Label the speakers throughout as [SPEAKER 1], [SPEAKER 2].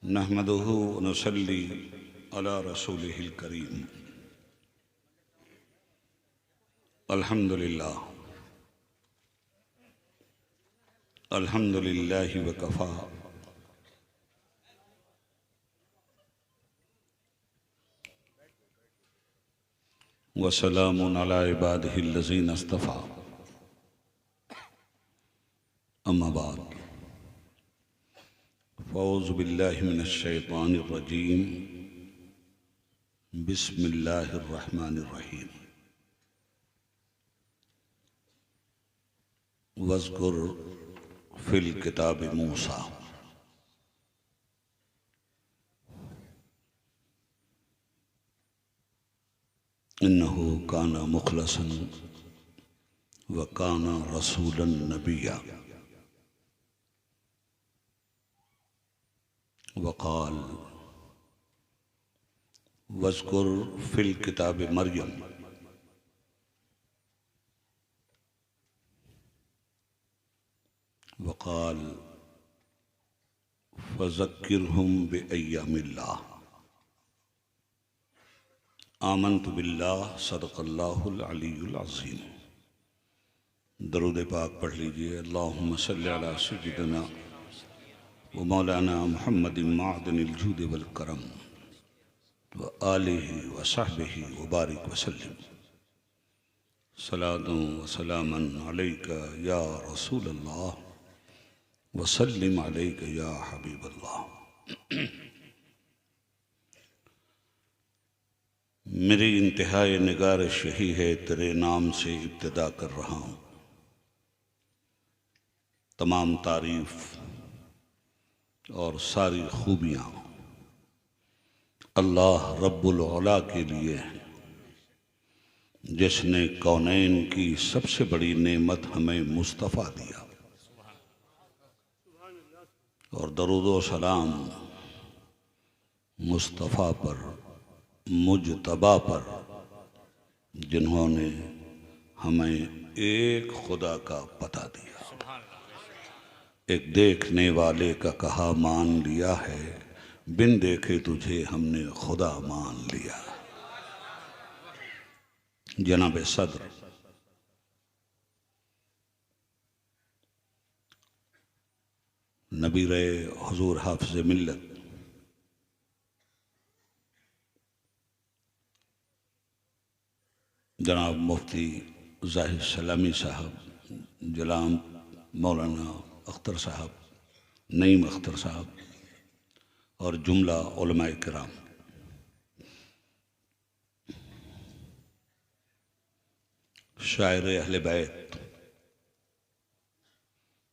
[SPEAKER 1] नहमदुहु व नसल्ली अला रसूलिहिल करीम। अल्हम्दुलिल्लाह अल्हम्दुलिल्लाहि व कफ़ा व सलामुन अला इबादिहिल्लज़ीना इस्तफ़ा। अम्मा बाद फ़अऊज़ु बिल्लाहि मिनश शैतानिर रजीम। बिस्मिल्लाहिर रहमानिर रहीम। वज़्कुर फ़िल किताबि मूसा इन्नहु काना मुख़लसन व काना रसूलन नबिय्या। वक़ाल वज़्कुर फ़िल किताबि मरियम वक़ाल फ़ज़क्किरहुम बिअय्यामिल्लाह। आमन्तु बिल्लाह सदक़ल्लाहुल अलीयुल अज़ीम। दरूद पाक पढ़ लीजिए। अल्लाहुम्मा सल्लि अला सय्यिदिना व मौलाना मुहम्मदिन मअदनिल जूद वल करम व आलिहि व सहबिहि व बारिक व सल्लिम। सलातुन व सलामन अलैका या रसूलल्लाह व सल्लिम अलैका या हबीबल्लाह। मेरी इंतहाए निगारिश यही है, तेरे नाम से इब्तिदा कर रहा हूँ। तमाम तारीफ और सारी खूबियाँ अल्लाह रब्बुल औला के लिए हैं, जिसने कौनैन की सबसे बड़ी नेमत हमें मुस्तफ़ा दिया। और दरूद व सलाम मुस्तफ़ा पर, मुजतबा पर, जिन्होंने हमें एक खुदा का पता दिया। एक देखने वाले का कहा मान लिया है, बिन देखे तुझे हमने खुदा मान लिया। जनाब सदर नबीर हुजूर हाफ़िज़ मिल्लत जनाब मुफ्ती ज़ाहिद सलामी साहब, जनाब मौलाना अख्तर साहब, नईम अख्तर साहब और जुमला उलमाए किराम, शायर अहले बैत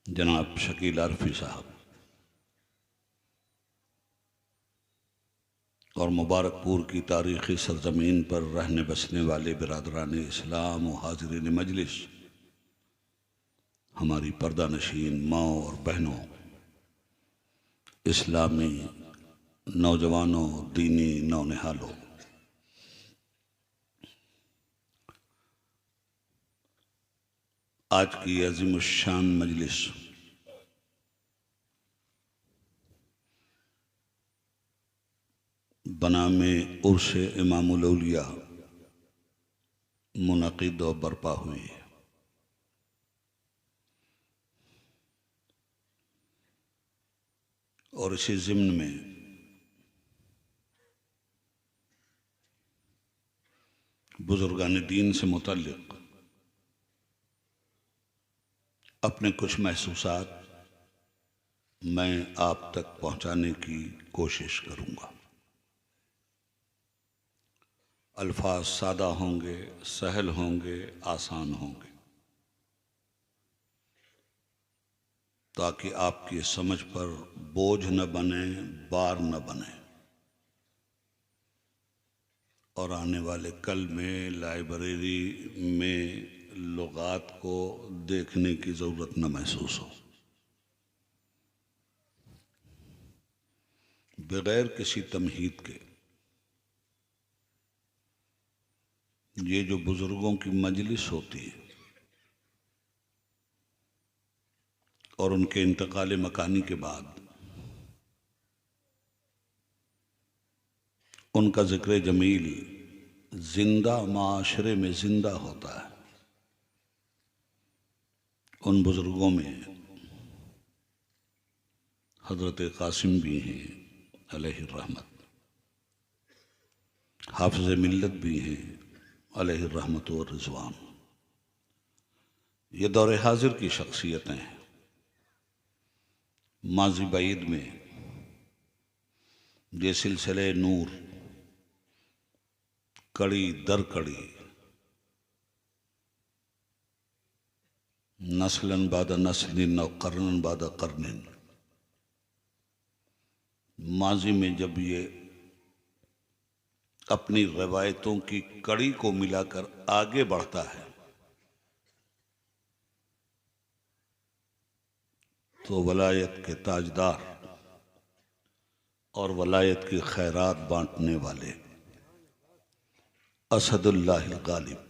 [SPEAKER 1] जनाब शकील आरफी साहब और मुबारकपुर की तारीख़ी सरज़मीन पर रहने बसने वाले बिरादरान इस्लाम और हाज़रीन मजलिस, हमारी पर्दा नशीन माँ और बहनों, इस्लामी नौजवानों, दीनी नौनिहालों, आज की अज़ीमुश्शान मजलिस बनामे उर्स इमामुल औलिया मुनक़िद और बर्पा हुई है। और इसी ज़िम्न में बुज़ुर्गान दीन से मुतल्लिक़ अपने कुछ महसूसात मैं आप तक पहुँचाने की कोशिश करूँगा। अल्फाज सादा होंगे, सहल होंगे, आसान होंगे, ताकि आपकी समझ पर बोझ न बने, बार न बने और आने वाले कल में लाइब्रेरी में लुगात को देखने की ज़रूरत न महसूस हो। बग़ैर किसी तमहीद के ये जो बुज़ुर्गों की मजलिस होती है और उनके इंतकाल मकानी के बाद उनका ज़िक्र जमील जिंदा माशरे में जिंदा होता है। उन बुज़ुर्गों में हज़रत कासिम भी हैं अलैहि रहमत, हाफ़िज़ मिल्लत भी हैं अलैहि रहमत व रिज़वान। ये दौर हाजिर की शख्सियतें हैं। माज़ी बाईद में ये सिलसिले नूर कड़ी दर कड़ी, नस्लन बाद नस्लिन और कर्नन बाद कर्नन, माजी में जब ये अपनी रवायतों की कड़ी को मिलाकर आगे बढ़ता है तो वलायत के ताजदार और वलायत की खैरात बांटने वाले असदुल्लाह गालिब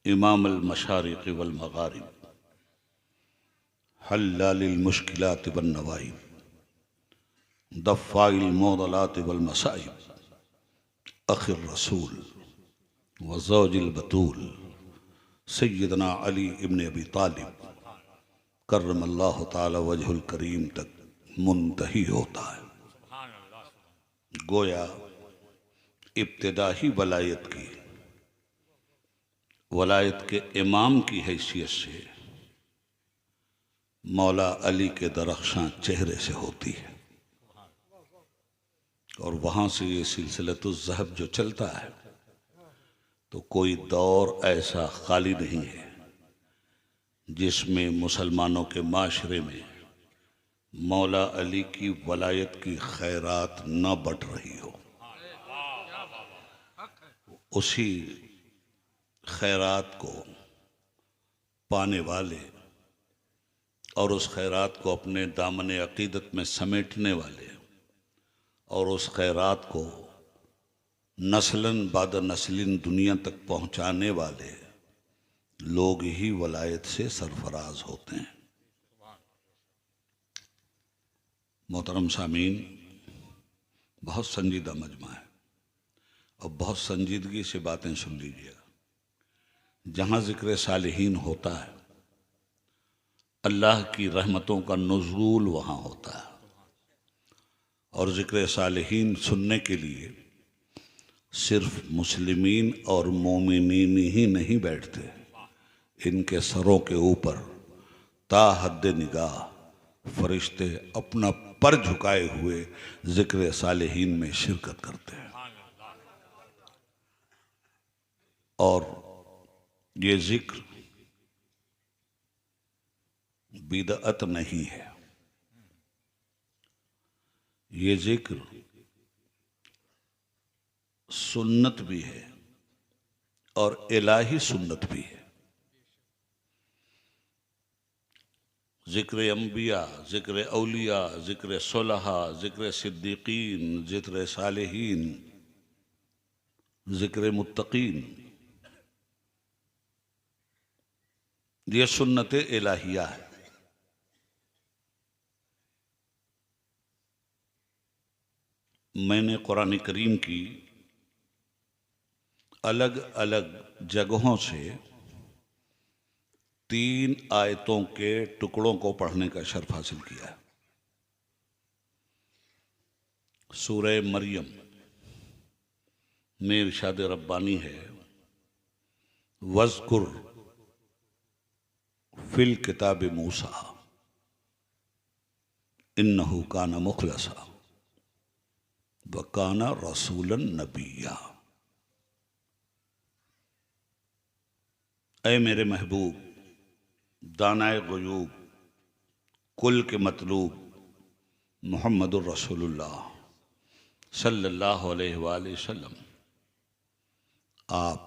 [SPEAKER 1] इमाम अल मशारिक़ वल मगारिब हल्लालिल मुश्किलात वन नवाइब दफ़ाइल मोदलात वल मसाइब अखिर रसूल व ज़ौजिल बतूल सय्यदना अली इब्न अबी तालिब कर्रमल्लाहु ताला वजहुल करीम तक मुंतही होता है। गोया इब्तिदाही वलायत के इमाम की हैसियत से मौला अली के दरख्शां चेहरे से होती है और वहाँ से ये सिलसिलतुज़ ज़हब जो चलता है तो कोई दौर ऐसा खाली नहीं है जिसमें मुसलमानों के माशरे में मौला अली की वलायत की खैरात न बट रही हो। उसी खैरात को पाने वाले और उस खैरात को अपने दामन अक़ीदत में समेटने वाले और उस खैरात को नस्लन बाद नस्लिन दुनिया तक पहुँचाने वाले लोग ही वलायत से सरफराज होते हैं। मोहतरम सामीन, बहुत संजीदा मजमा है और बहुत संजीदगी से बातें सुन लीजिएगा। जहाँ ज़िक्र सालिहीन होता है अल्लाह की रहमतों का नुज़ूल वहाँ होता है और ज़िक्र सालिहीन सुनने के लिए सिर्फ मुस्लिमीन और मोमिनीन ही नहीं बैठते, इनके सरों के ऊपर ता हद्द निगाह फरिश्ते अपना पर झुकाए हुए ज़िक्र सालिहीन में शिरकत करते हैं। और ये ज़िक्र बिदअत नहीं है, ये ज़िक्र सुन्नत भी है और इलाही सुन्नत भी है। ज़िक्र अंबिया, ज़िक्र औलिया, ज़िक्र सुलहा, ज़िक्र सिद्दीकीन, ज़िक्र सालिहीन, ज़िक्र मुत्तकीन, ये सुन्नत इलाहिया है। मैंने कुरान करीम की अलग अलग जगहों से 3 आयतों के टुकड़ों को पढ़ने का शर्फ हासिल किया है। सूरह मरियम में इरशाद रब्बानी है, वज़कुर फिल किताब मूसा इन्नहु काना मुखलसा व काना रसूलन नबिया। ऐ मेरे महबूब, दानाए ग़ुयूब, कुल के मतलूब मुहम्मदुर रसूलुल्लाह सल्लल्लाहु अलैहि वसल्लम, आप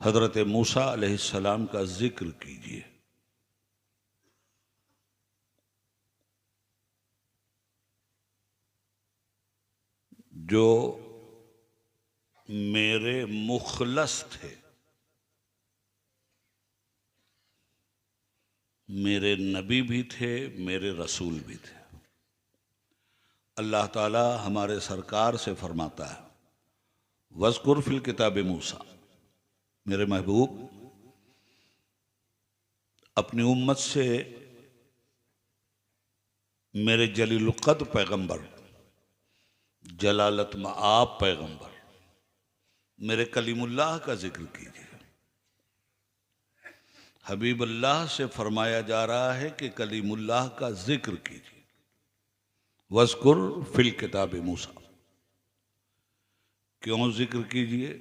[SPEAKER 1] हज़रत मूसा अलैहिस्सलाम का जिक्र कीजिए। जो मेरे मुखलस थे, मेरे नबी भी थे, मेरे रसूल भी थे। अल्लाह ताला हमारे सरकार से फरमाता है, वज़कुर फिल किताब मूसा, मेरे महबूब अपनी उम्मत से मेरे जलील क़द्र पैगंबर, जलालत मआब पैगंबर, मेरे कलीमुल्लाह का जिक्र कीजिए। हबीबुल्लाह से फरमाया जा रहा है कि कलीमुल्लाह का जिक्र कीजिए। वज़कुर फिल किताब मूसा, क्यों जिक्र कीजिए?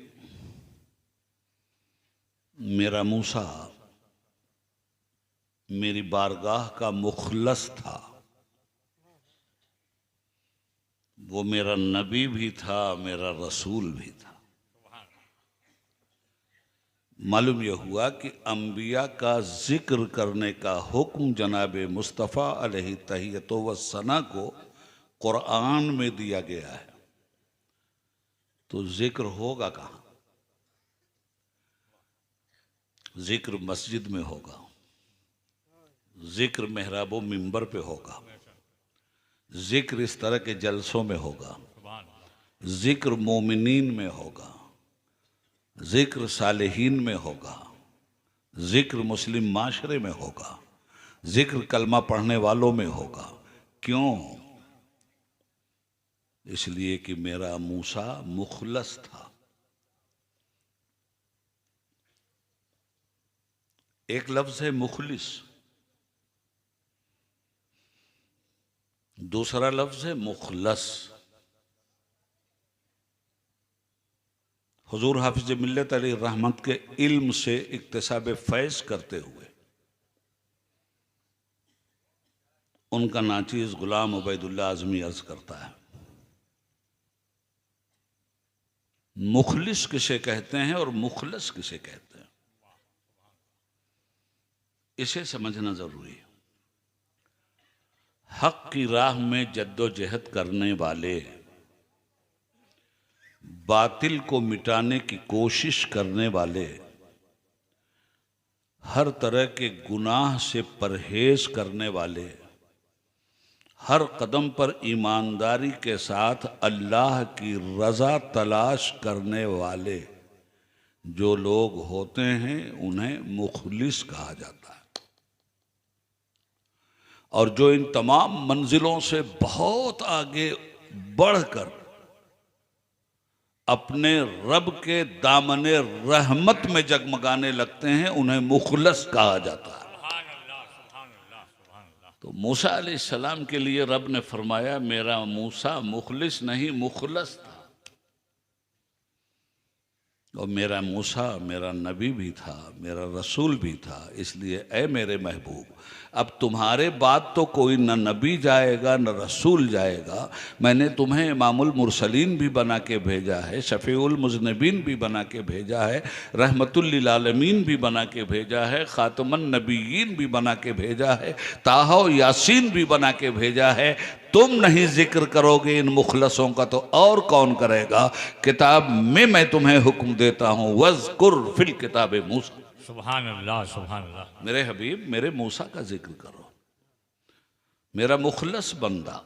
[SPEAKER 1] मेरा मूसा मेरी बारगाह का मुखलस था, वो मेरा नबी भी था, मेरा रसूल भी था। मालूम यह हुआ कि अंबिया का जिक्र करने का हुक्म जनाब मुस्तफ़ा अलैहि तहियतो व सना को कुरान में दिया गया है, तो जिक्र होगा कहाँ? जिक्र मस्जिद में होगा, जिक्र मेहराबो मिंबर पे होगा, जिक्र इस तरह के जलसों में होगा, जिक्र मोमिनीन में होगा, जिक्र सालेहीन में होगा, जिक्र मुस्लिम माशरे में होगा, जिक्र कलमा पढ़ने वालों में होगा। क्यों? इसलिए कि मेरा मूसा मुखलस था। एक लफ्ज है मुखलिस, दूसरा लफ्ज है मुखलस। हुजूर हाफिज मिल्लत अलैहि रहमत के इल्म से इक्तिसाब फैज़ करते हुए उनका नाचीज़ गुलाम उबैदुल्लाह आज़मी अर्ज करता है, मुखलिस किसे कहते हैं और मुखलस किसे कहते हैं, इसे समझना जरूरी है। हक की राह में जद्दोजहद करने वाले, बातिल को मिटाने की कोशिश करने वाले, हर तरह के गुनाह से परहेज करने वाले, हर कदम पर ईमानदारी के साथ अल्लाह की रज़ा तलाश करने वाले जो लोग होते हैं उन्हें मुखलिस कहा जाता है। और जो इन तमाम मंजिलों से बहुत आगे बढ़कर अपने रब के दामने रहमत में जगमगाने लगते हैं उन्हें मुखलस कहा जाता है। तो मूसा अलैहिस्सलाम के लिए रब ने फरमाया, मेरा मूसा मुखलिस नहीं मुखलस था, और मेरा मूसा मेरा नबी भी था, मेरा रसूल भी था। इसलिए ऐ मेरे महबूब, अब तुम्हारे बाद तो कोई न नबी जाएगा न रसूल जाएगा, मैंने तुम्हें इमामुल मुरसलीन भी बना के भेजा है, शफीउल मुज़निबीन भी बना के भेजा है, रहमतुल लिल आलमीन भी बना के भेजा है, खातमुन नबीयीन भी बना के भेजा है, ताहा व यासीन भी बना के भेजा है। तुम नहीं जिक्र करोगे इन मुखलसों का तो और कौन करेगा? किताब में मैं तुम्हें हुक्म देता हूँ, वज़कुर फिल किताब मूसा।
[SPEAKER 2] सुभान अल्लाह, सुभान अल्लाह।
[SPEAKER 1] मेरे हबीब मेरे मूसा का जिक्र करो, मेरा मुखलस बंदा,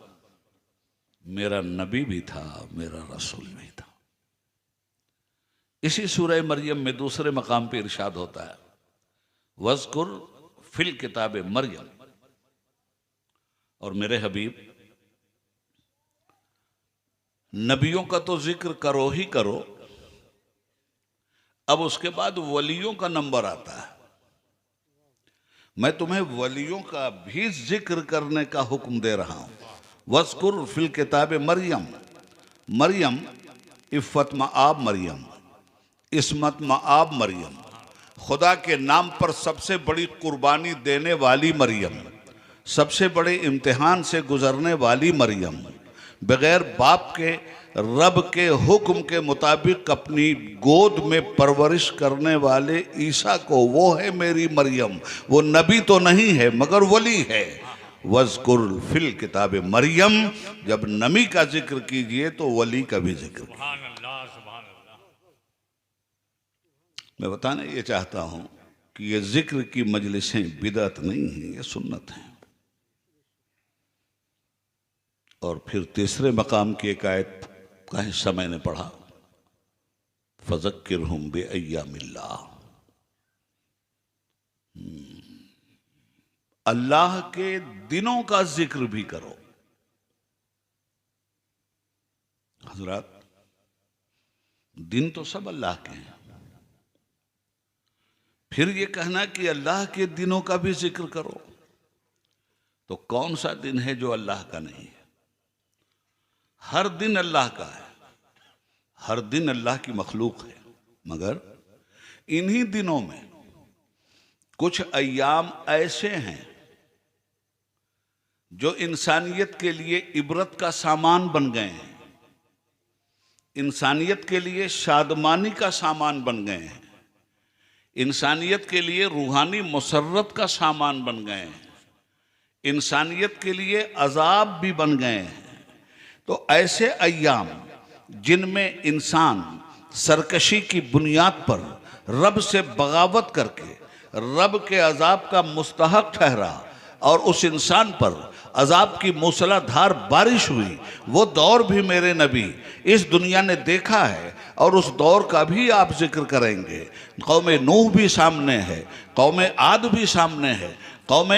[SPEAKER 1] मेरा नबी भी था, मेरा रसूल भी था। इसी सूरह मरियम में दूसरे मकाम पे इरशाद होता है, वज़कुर फिल किताब मरियम। और मेरे हबीब नबियों का तो जिक्र करो ही करो, अब उसके बाद वलियों का नंबर आता है। मैं तुम्हें वलियों का भी जिक्र करने का हुक्म दे रहा हूं। वज़कुर फिल किताब मरियम, मरियम इफ़्फ़त मआब मरियम, इस्मत मआब मरियम, खुदा के नाम पर सबसे बड़ी कुर्बानी देने वाली मरियम, सबसे बड़े इम्तिहान से गुजरने वाली मरियम, बगैर बाप के रब के हुक्म के मुताबिक अपनी गोद में परवरिश करने वाले ईसा को, वो है मेरी मरियम। वो नबी तो नहीं है मगर वली है। वज़कुर फिल किताब मरियम, जब नबी का जिक्र कीजिए तो वली का भी जिक्र कीजिए।
[SPEAKER 2] सुभान अल्लाह, सुभान अल्लाह।
[SPEAKER 1] मैं बताना ये चाहता हूं कि ये जिक्र की मजलिसें बिदअत नहीं हैं, ये सुन्नत हैं। और फिर तीसरे मकाम की एक आयत का हिस्सा मैंने पढ़ा, फज़क्किरहुम बिअय्यामिल्लाह, अल्लाह के दिनों का जिक्र भी करो। हजरत, दिन तो सब अल्लाह के हैं, फिर ये कहना कि अल्लाह के दिनों का भी जिक्र करो, तो कौन सा दिन है जो अल्लाह का नहीं है? हर दिन अल्लाह का है, हर दिन अल्लाह की मखलूक है, मगर इन्हीं दिनों में कुछ अय्याम ऐसे हैं जो इंसानियत के लिए इबरत का सामान बन गए हैं, इंसानियत के लिए शादमानी का सामान बन गए हैं, इंसानियत के लिए रूहानी मुसर्रत का सामान बन गए हैं, इंसानियत के लिए अजाब भी बन गए हैं। तो ऐसे अय्याम जिनमें इंसान सरकशी की बुनियाद पर रब से बगावत करके रब के अजाब का मुस्तहक ठहरा और उस इंसान पर अजाब की मूसलाधार बारिश हुई, वो दौर भी मेरे नबी इस दुनिया ने देखा है और उस दौर का भी आप जिक्र करेंगे। कौम नूह भी सामने है, कौम आद भी सामने है, कौम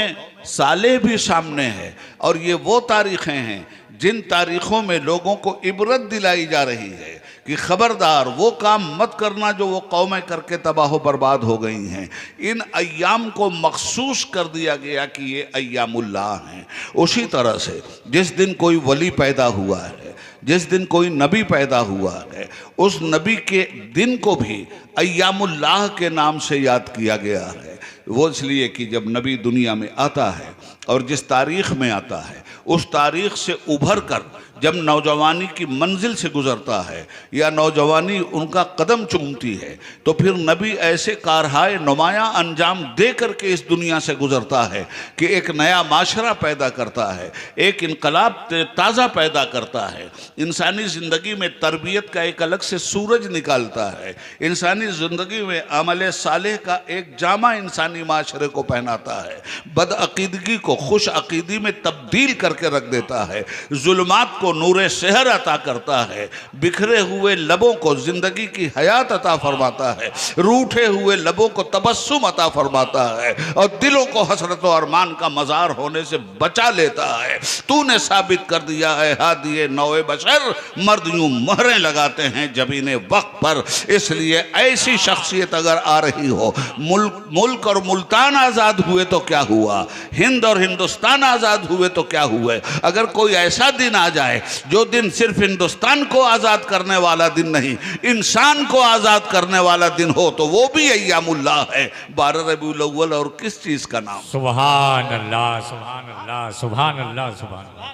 [SPEAKER 1] सालेह भी सामने है, और ये वो तारीखें हैं जिन तारीखों में लोगों को इबरत दिलाई जा रही है कि खबरदार वो काम मत करना जो वो कौमें करके तबाह बर्बाद हो गई हैं। इन अय्याम को मखसूस कर दिया गया कि ये अय्यामुल्लाह हैं। उसी तरह से जिस दिन कोई वली पैदा हुआ है, जिस दिन कोई नबी पैदा हुआ है, उस नबी के दिन को भी अय्यामुल्लाह के नाम से याद किया गया है। वो इसलिए कि जब नबी दुनिया में आता है और जिस तारीख़ में आता है उस तारीख़ से उभर कर जब नौजवानी की मंजिल से गुजरता है या नौजवानी उनका कदम चूमती है, तो फिर नबी ऐसे कारहाय नुमाया अंजाम दे करके इस दुनिया से गुजरता है कि एक नया माशरा पैदा करता है, एक इनकलाब ताज़ा पैदा करता है, इंसानी ज़िंदगी में तरबियत का एक अलग से सूरज निकालता है, इंसानी ज़िंदगी में अमल सालेह का एक जामा इंसानी माशरे को पहनाता है, बदअकीदगी को खुश अकीदी में तब्दील करके रख देता है, जुल्मात को नूरे शहर अता करता है, बिखरे हुए लबों को जिंदगी की हयात अता फरमाता है, रूठे हुए लबों को तबस्सुम अता फरमाता है और दिलों को हसरत और अरमान का मज़ार होने से बचा लेता है। तूने साबित कर दिया है हादिए नौए बशर, मर्द यूं मोहरें लगाते हैं जबीने वक्त पर। इसलिए ऐसी शख्सियत अगर आ रही हो, मुल्क और मुल्तान आज़ाद हुए तो क्या हुआ, हिंद और हिंदुस्तान आज़ाद हुए तो क्या हुए। अगर कोई ऐसा दिन आ जाए जो दिन सिर्फ हिंदुस्तान को आजाद करने वाला दिन नहीं, इंसान को आजाद करने वाला दिन हो, तो वो भी अय्यामुल्लाह है। 12 रबीउल अव्वल और किस चीज का नाम?
[SPEAKER 2] सुभान अल्लाह, सुभान अल्लाह, सुभान अल्लाह, सुभान अल्लाह।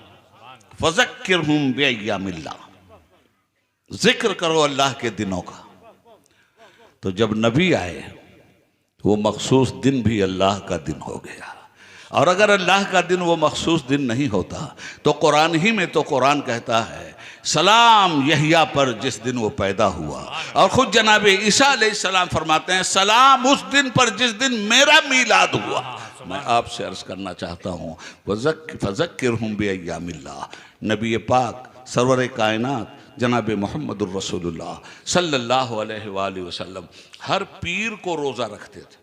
[SPEAKER 1] फज़क्किरहुम बिअय्यामिल्लाह, जिक्र करो अल्लाह के दिनों का। तो जब नबी आए वो मखसूस दिन भी अल्लाह का दिन हो गया। और अगर अल्लाह का दिन वो मखसूस दिन नहीं होता तो कुरान ही में तो कुरान कहता है सलाम यहया पर जिस दिन वो पैदा हुआ, और खुद जनाब ईसा अलैहिस्सलाम फरमाते हैं सलाम उस दिन पर जिस दिन मेरा मीलाद हुआ। मैं आपसे अर्ज करना चाहता हूँ फज़क्किरहुम बिअय्यामिल्लाह। नबी पाक सरवर कायनात जनाब मुहम्मदुर रसूलुल्लाह सल्लल्लाहु अलैहि वसल्लम हर पीर को रोज़ा रखते थे,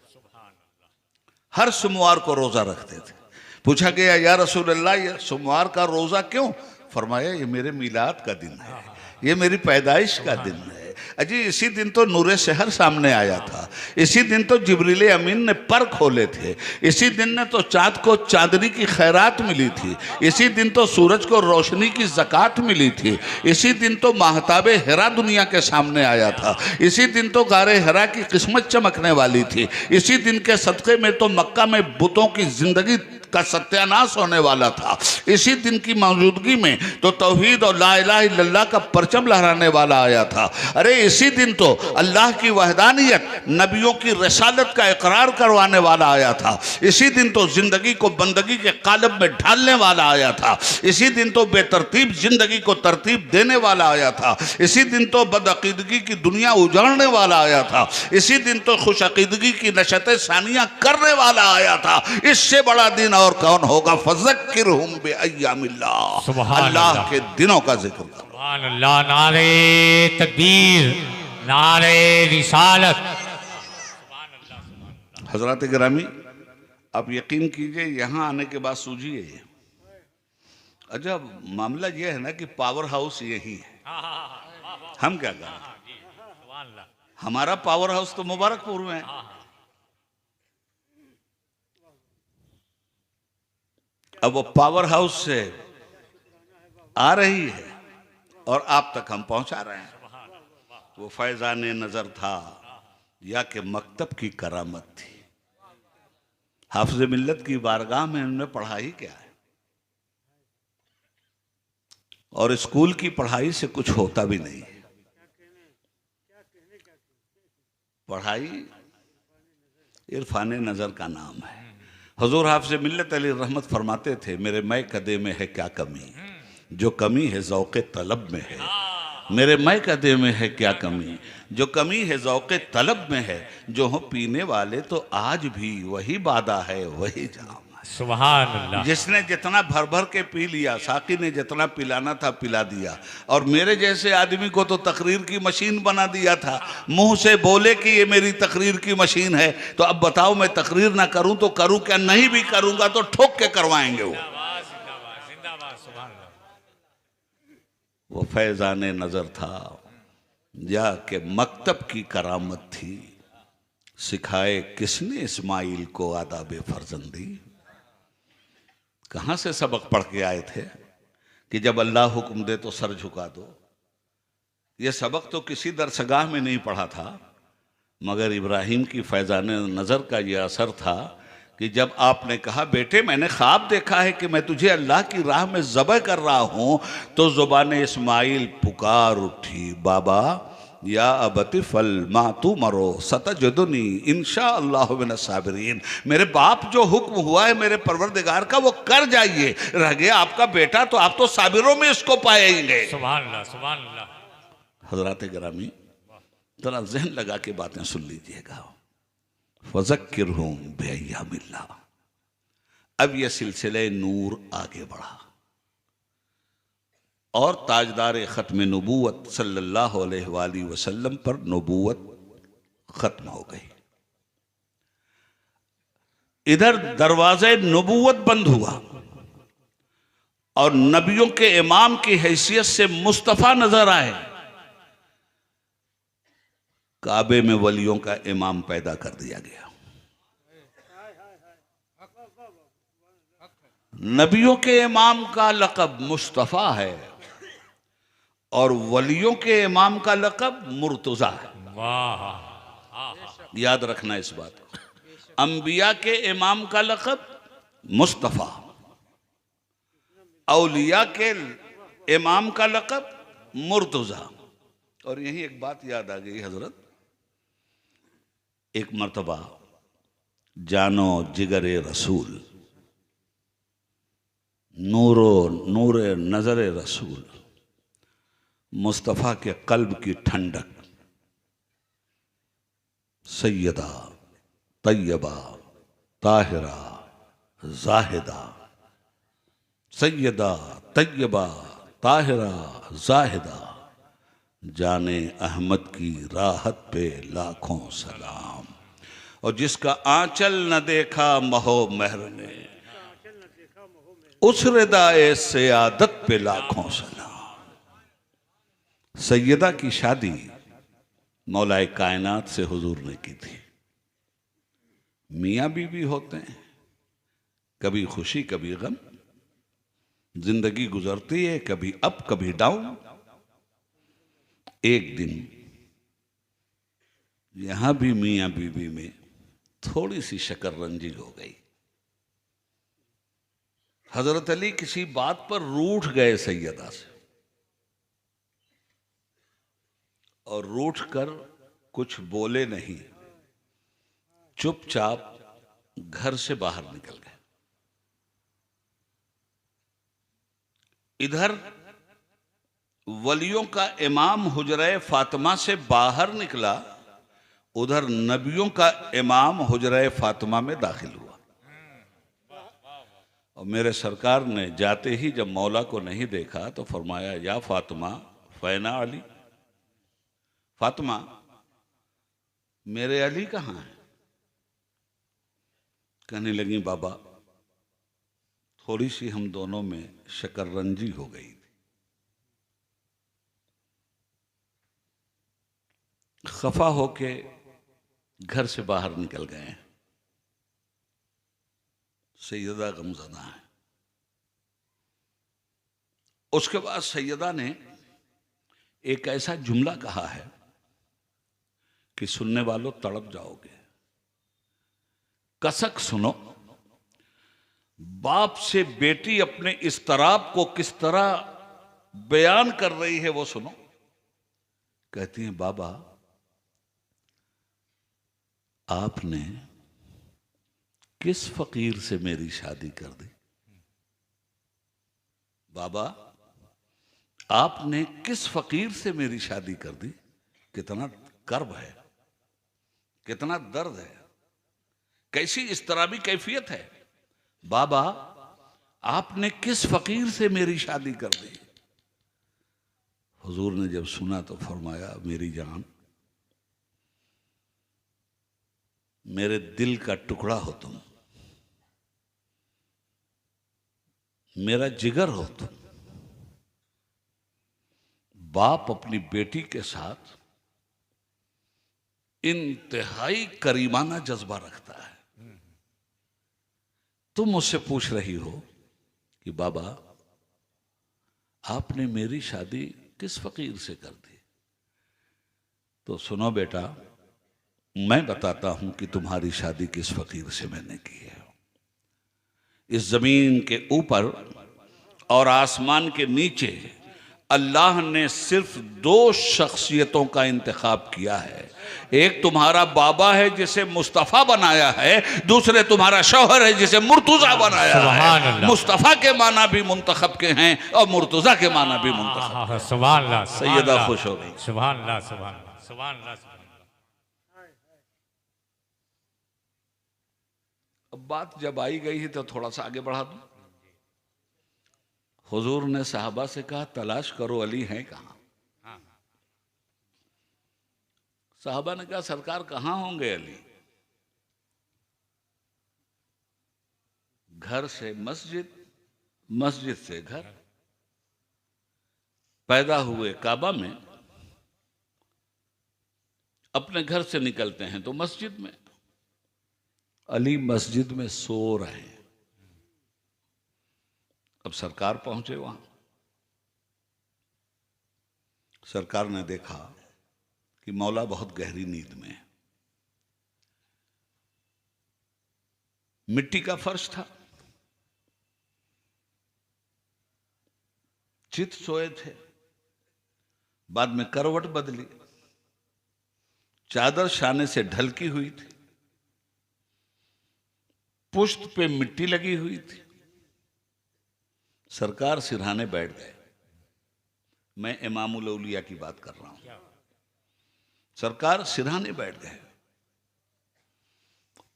[SPEAKER 1] हर सोमवार को रोज़ा रखते थे। पूछा गया या रसूलल्लाह ये सोमवार का रोज़ा क्यों? फरमाया ये मेरे मिलाद का दिन है, ये मेरी पैदाइश का दिन है। अजी इसी दिन तो नूरे शहर सामने आया था, इसी दिन तो जिब्रील अमीन ने पर खोले थे, इसी दिन ने तो चाँद को चांदनी की खैरात मिली थी, इसी दिन तो सूरज को रोशनी की ज़कात मिली थी, इसी दिन तो महताबे हिरा दुनिया के सामने आया था, इसी दिन तो गारे हिरा की किस्मत चमकने वाली थी, इसी दिन के सदक़े में तो मक्का में बुतों की ज़िंदगी का सत्यानाश होने वाला था, इसी दिन की मौजूदगी में तो तौहीद और ला इलाहा इल्लल्लाह का परचम लहराने वाला आया था। अरे इसी दिन तो अल्लाह की वहदानियत, नबियों की रसालत का इकरार करवाने वाला आया था, इसी दिन तो ज़िंदगी को बंदगी के कालब में ढालने वाला आया था, इसी दिन तो बेतरतीब ज़िंदगी को तरतीब देने वाला आया था, इसी दिन तो बदअकीदगी की दुनिया उजाड़ने वाला आया था, इसी दिन तो खुश अकीदगी की नशत सानियाँ करने वाला आया था। इससे बड़ा दिन और कौन होगा। फज़क्किरहुम बिअय्यामिल्लाह, अल्लाह के दिनों का जिक्र करो।
[SPEAKER 2] सुभान अल्लाह। नारे तकबीर, नारे रिसालत।
[SPEAKER 1] हजरत गिरामी, आप यकीन कीजिए यहाँ आने के बाद सूझिए, अच्छा मामला यह है ना कि पावर हाउस यही है, हम क्या करें, हमारा पावर हाउस तो मुबारकपुर में है। अब वो पावर हाउस से आ रही है और आप तक हम पहुंचा रहे हैं। वो फैजान नजर था या कि मकतब की करामत थी। हाफिज मिल्लत की बारगाह में उन्होंने पढ़ाई क्या है, और स्कूल की पढ़ाई से कुछ होता भी नहीं है। पढ़ाई इरफान नजर का नाम है। हुजूर हाफिज मिल्लत अलैहि रहमत फरमाते थे, मेरे मैं कदे में है क्या कमी, जो कमी है ज़ौक़े तलब में है। मेरे मैं कदे में है क्या कमी, जो कमी है ज़ौक़े तलब में है। जो हो पीने वाले तो आज भी वही बादा है वही जाम।
[SPEAKER 2] सुभान अल्लाह।
[SPEAKER 1] जिसने जितना भर भर के पी लिया, साकी ने जितना पिलाना था पिला दिया, और मेरे जैसे आदमी को तो तकरीर की मशीन बना दिया था। मुंह से बोले कि ये मेरी तकरीर की मशीन है, तो अब बताओ मैं तकरीर ना करूं तो करूं क्या, नहीं भी करूंगा तो ठोक के करवाएंगे वो फैजान नजर था या कि मकतब की करामत थी। सिखाए किसने इस्माइल को आदाब फर्जंदी। कहाँ से सबक पढ़ के आए थे कि जब अल्लाह हुक्म दे तो सर झुका दो। ये सबक तो किसी दरसगाह में नहीं पढ़ा था, मगर इब्राहिम की फैजान नज़र का ये असर था कि जब आपने कहा बेटे मैंने ख्वाब देखा है कि मैं तुझे अल्लाह की राह में ज़बह कर रहा हूँ, तो ज़ुबान इस्माइल पुकार उठी, बाबा या अबति फल मा तू मरो सतजदुनी इंशाअल्लाहु मिनस साबिरीन। मेरे बाप जो हुक्म हुआ है मेरे परवरदिगार का वो कर जाइए, रह गया आपका बेटा तो आप तो साबिरों में इसको पाएंगे।
[SPEAKER 2] सुभान अल्लाह, सुभान अल्लाह।
[SPEAKER 1] हज़रात गिरामी, जरा जहन लगा के बातें सुन लीजिएगा। फज़क्किरहुम बिअय्यामिल्लाह। अब यह सिलसिले नूर आगे बढ़ा और ताजदार ख़त्म नबूवत सल्लल्लाहु अलैहि वसल्लम पर नबूवत ख़त्म हो गई। इधर दरवाज़े नबूवत बंद हुआ और नबियों के इमाम की हैसियत से मुस्तफ़ा नजर आए। काबे में वलियों का इमाम पैदा कर दिया गया। नबियों के इमाम का लक़ब मुस्तफ़ा है और वलियों के इमाम का लक़ब मुर्तज़ा है।
[SPEAKER 2] वाह,
[SPEAKER 1] याद रखना इस बात को। अंबिया के इमाम का लक़ब मुस्तफ़ा, औलिया के इमाम का लक़ब मुर्तज़ा। और यही एक बात याद आ गई हजरत, एक मर्तबा जानो जिगरे रसूल, नूर नजर रसूल, मुस्तफ़ा के कल्ब की ठंडक, सैयदा तैयबा ताहिरा जाहिदा, सैयदा तैयबा ताहिरा जाहिदा, जाने अहमद की राहत पे लाखों सलाम। और जिसका आंचल न देखा महो महर ने, उस रिदाए से आदत पे लाखों सलाम। सैयदा की शादी मौलाए कायनात से हुजूर ने की थी। मियाँ बीवी होते हैं, कभी खुशी कभी गम, जिंदगी गुजरती है कभी अप कभी डाउन। एक दिन यहां भी मियाँ बीवी में थोड़ी सी शकररंजी हो गई। हजरत अली किसी बात पर रूठ गए सैयदा से, और रूठ कर कुछ बोले नहीं, चुपचाप घर से बाहर निकल गए। इधर वलियों का इमाम हुजरा फातिमा से बाहर निकला, उधर नबियों का इमाम हुजरा फातिमा में दाखिल हुआ। और मेरे सरकार ने जाते ही जब मौला को नहीं देखा तो फरमाया, या फातिमा फैना अली, फातिमा मेरे अली कहाँ हैं? कहने लगी, बाबा थोड़ी सी हम दोनों में शकररंजी हो गई थी, खफा होके घर से बाहर निकल गए हैं। सैयदा गमज़दा है। उसके बाद सैयदा ने एक ऐसा जुमला कहा है कि सुनने वालों तड़प जाओगे। कसक सुनो, बाप से बेटी अपने इस्तराब को किस तरह बयान कर रही है वो सुनो। कहती हैं, बाबा आपने किस फकीर से मेरी शादी कर दी? बाबा आपने किस फकीर से मेरी शादी कर दी? कितना कर्ब है, कितना दर्द है, कैसी इस्तराबी कैफियत है। बाबा आपने किस फकीर से मेरी शादी कर दी? हुजूर ने जब सुना तो फरमाया, मेरी जान, मेरे दिल का टुकड़ा हो तुम, मेरा जिगर हो तुम। बाप अपनी बेटी के साथ इंतहाई करीमाना जज्बा रखता है। तुम मुझसे पूछ रही हो कि बाबा आपने मेरी शादी किस फकीर से कर दी? तो सुनो बेटा, मैं बताता हूं कि तुम्हारी शादी किस फकीर से मैंने की है। इस जमीन के ऊपर और आसमान के नीचे अल्लाह ने सिर्फ दो शख्सियतों का इंतखाब किया है। एक तुम्हारा बाबा है जिसे मुस्तफ़ा बनाया है, दूसरे तुम्हारा शौहर है जिसे मुर्तुजा बनाया है। मुस्तफ़ा के माना भी मुंतखब के हैं और मुर्तुजा के माना भी मुंतखब।
[SPEAKER 2] सुभान अल्लाह।
[SPEAKER 1] सैयदा खुश हो गई।
[SPEAKER 2] सुभान अल्लाह, सुभान अल्लाह, सुभान अल्लाह।
[SPEAKER 1] अब बात जब आई गई है तो थोड़ा सा आगे बढ़ा दूं। हुजूर ने साहबा से कहा, तलाश करो अली हैं कहां? साहबा ने कहा, सरकार कहां होंगे अली? घर से मस्जिद, मस्जिद से घर, पैदा हुए काबा में, अपने घर से निकलते हैं तो मस्जिद में। अली मस्जिद में सो रहे हैं। अब सरकार पहुंचे वहां। सरकार ने देखा कि मौला बहुत गहरी नींद में है। मिट्टी का फर्श था, चित सोए थे। बाद में करवट बदली, चादर शाने से ढलकी हुई थी, पुश्त पे मिट्टी लगी हुई थी। सरकार सिरहाने बैठ गए। मैं इमामुल औलिया की बात कर रहा हूं। सरकार सिरहाने बैठ गए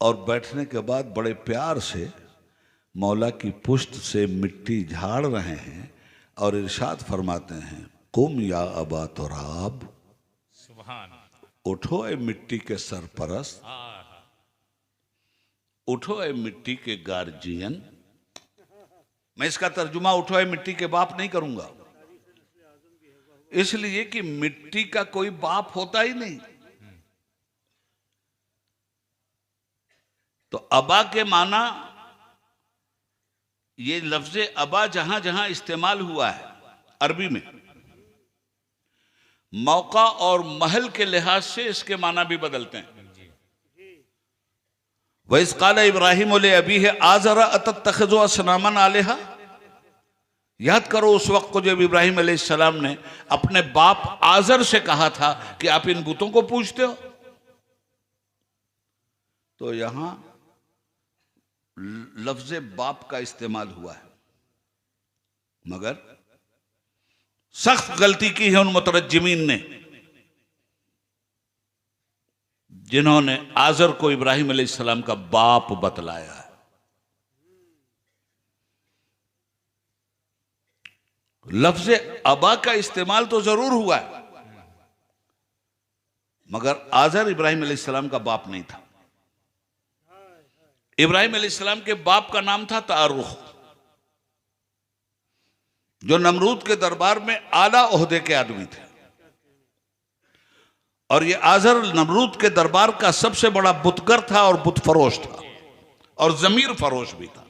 [SPEAKER 1] और बैठने के बाद बड़े प्यार से मौला की पुश्त से मिट्टी झाड़ रहे हैं और इरशाद फरमाते हैं, कुम या अबा तुराब,
[SPEAKER 2] सुभान,
[SPEAKER 1] उठो ए मिट्टी के सरपरस्त, उठो ए मिट्टी के गार्जियन। मैं इसका तर्जुमा उठो ए मिट्टी के बाप नहीं करूंगा, इसलिए कि मिट्टी का कोई बाप होता ही नहीं। तो अबा के माना, ये लफ्ज अबा जहां जहां इस्तेमाल हुआ है अरबी में, मौका और महल के लिहाज से इसके माना भी बदलते हैं। वइज़ क़ाल इब्राहिम अबी है आज़रा अतत्तख़िज़ु असनामन आलिहा। याद करो उस वक्त को जब इब्राहिम अलैहिस्सलाम ने अपने बाप आज़र से कहा था कि आप इन बुतों को पूजते हो। तो यहां लफ्ज बाप का इस्तेमाल हुआ है, मगर सख्त गलती की है उन मुतरज्जिमीन ने जिन्होंने आज़र को इब्राहिम अलैहिस्सलाम का बाप बतलाया है। लफ्ज अबा का इस्तेमाल तो जरूर हुआ है, मगर आजर इब्राहिम अलैहिस्सलाम का बाप नहीं था। इब्राहिम अलैहिस्सलाम के बाप का नाम था तारुख, जो नमरूद के दरबार में आला ओहदे के आदमी थे। और ये आजर नमरूद के दरबार का सबसे बड़ा बुतगर था और बुत फरोश था और जमीर फरोश भी था।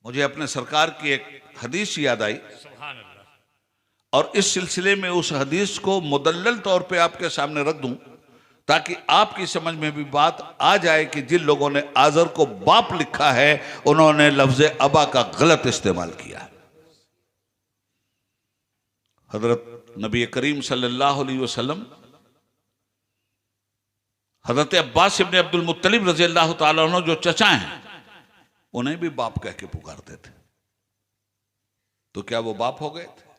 [SPEAKER 1] मुझे अपने सरकार की एक हदीस याद आई और इस सिलसिले में उस हदीस को मुदल्लल तौर पे आपके सामने रख दूं ताकि आपकी समझ में भी बात आ जाए कि जिन लोगों ने आजर को बाप लिखा है उन्होंने लफ्ज अबा का गलत इस्तेमाल किया है। हजरत नबी करीम सल्लल्लाहु अलैहि वसल्लम हजरत अब्बास इब्न अब्दुल मुत्तलिब रजी अल्लाह तआला अन्हु जो चचा हैं उन्हें भी बाप कह के पुकारते थे। तो क्या वो बाप हो गए थे?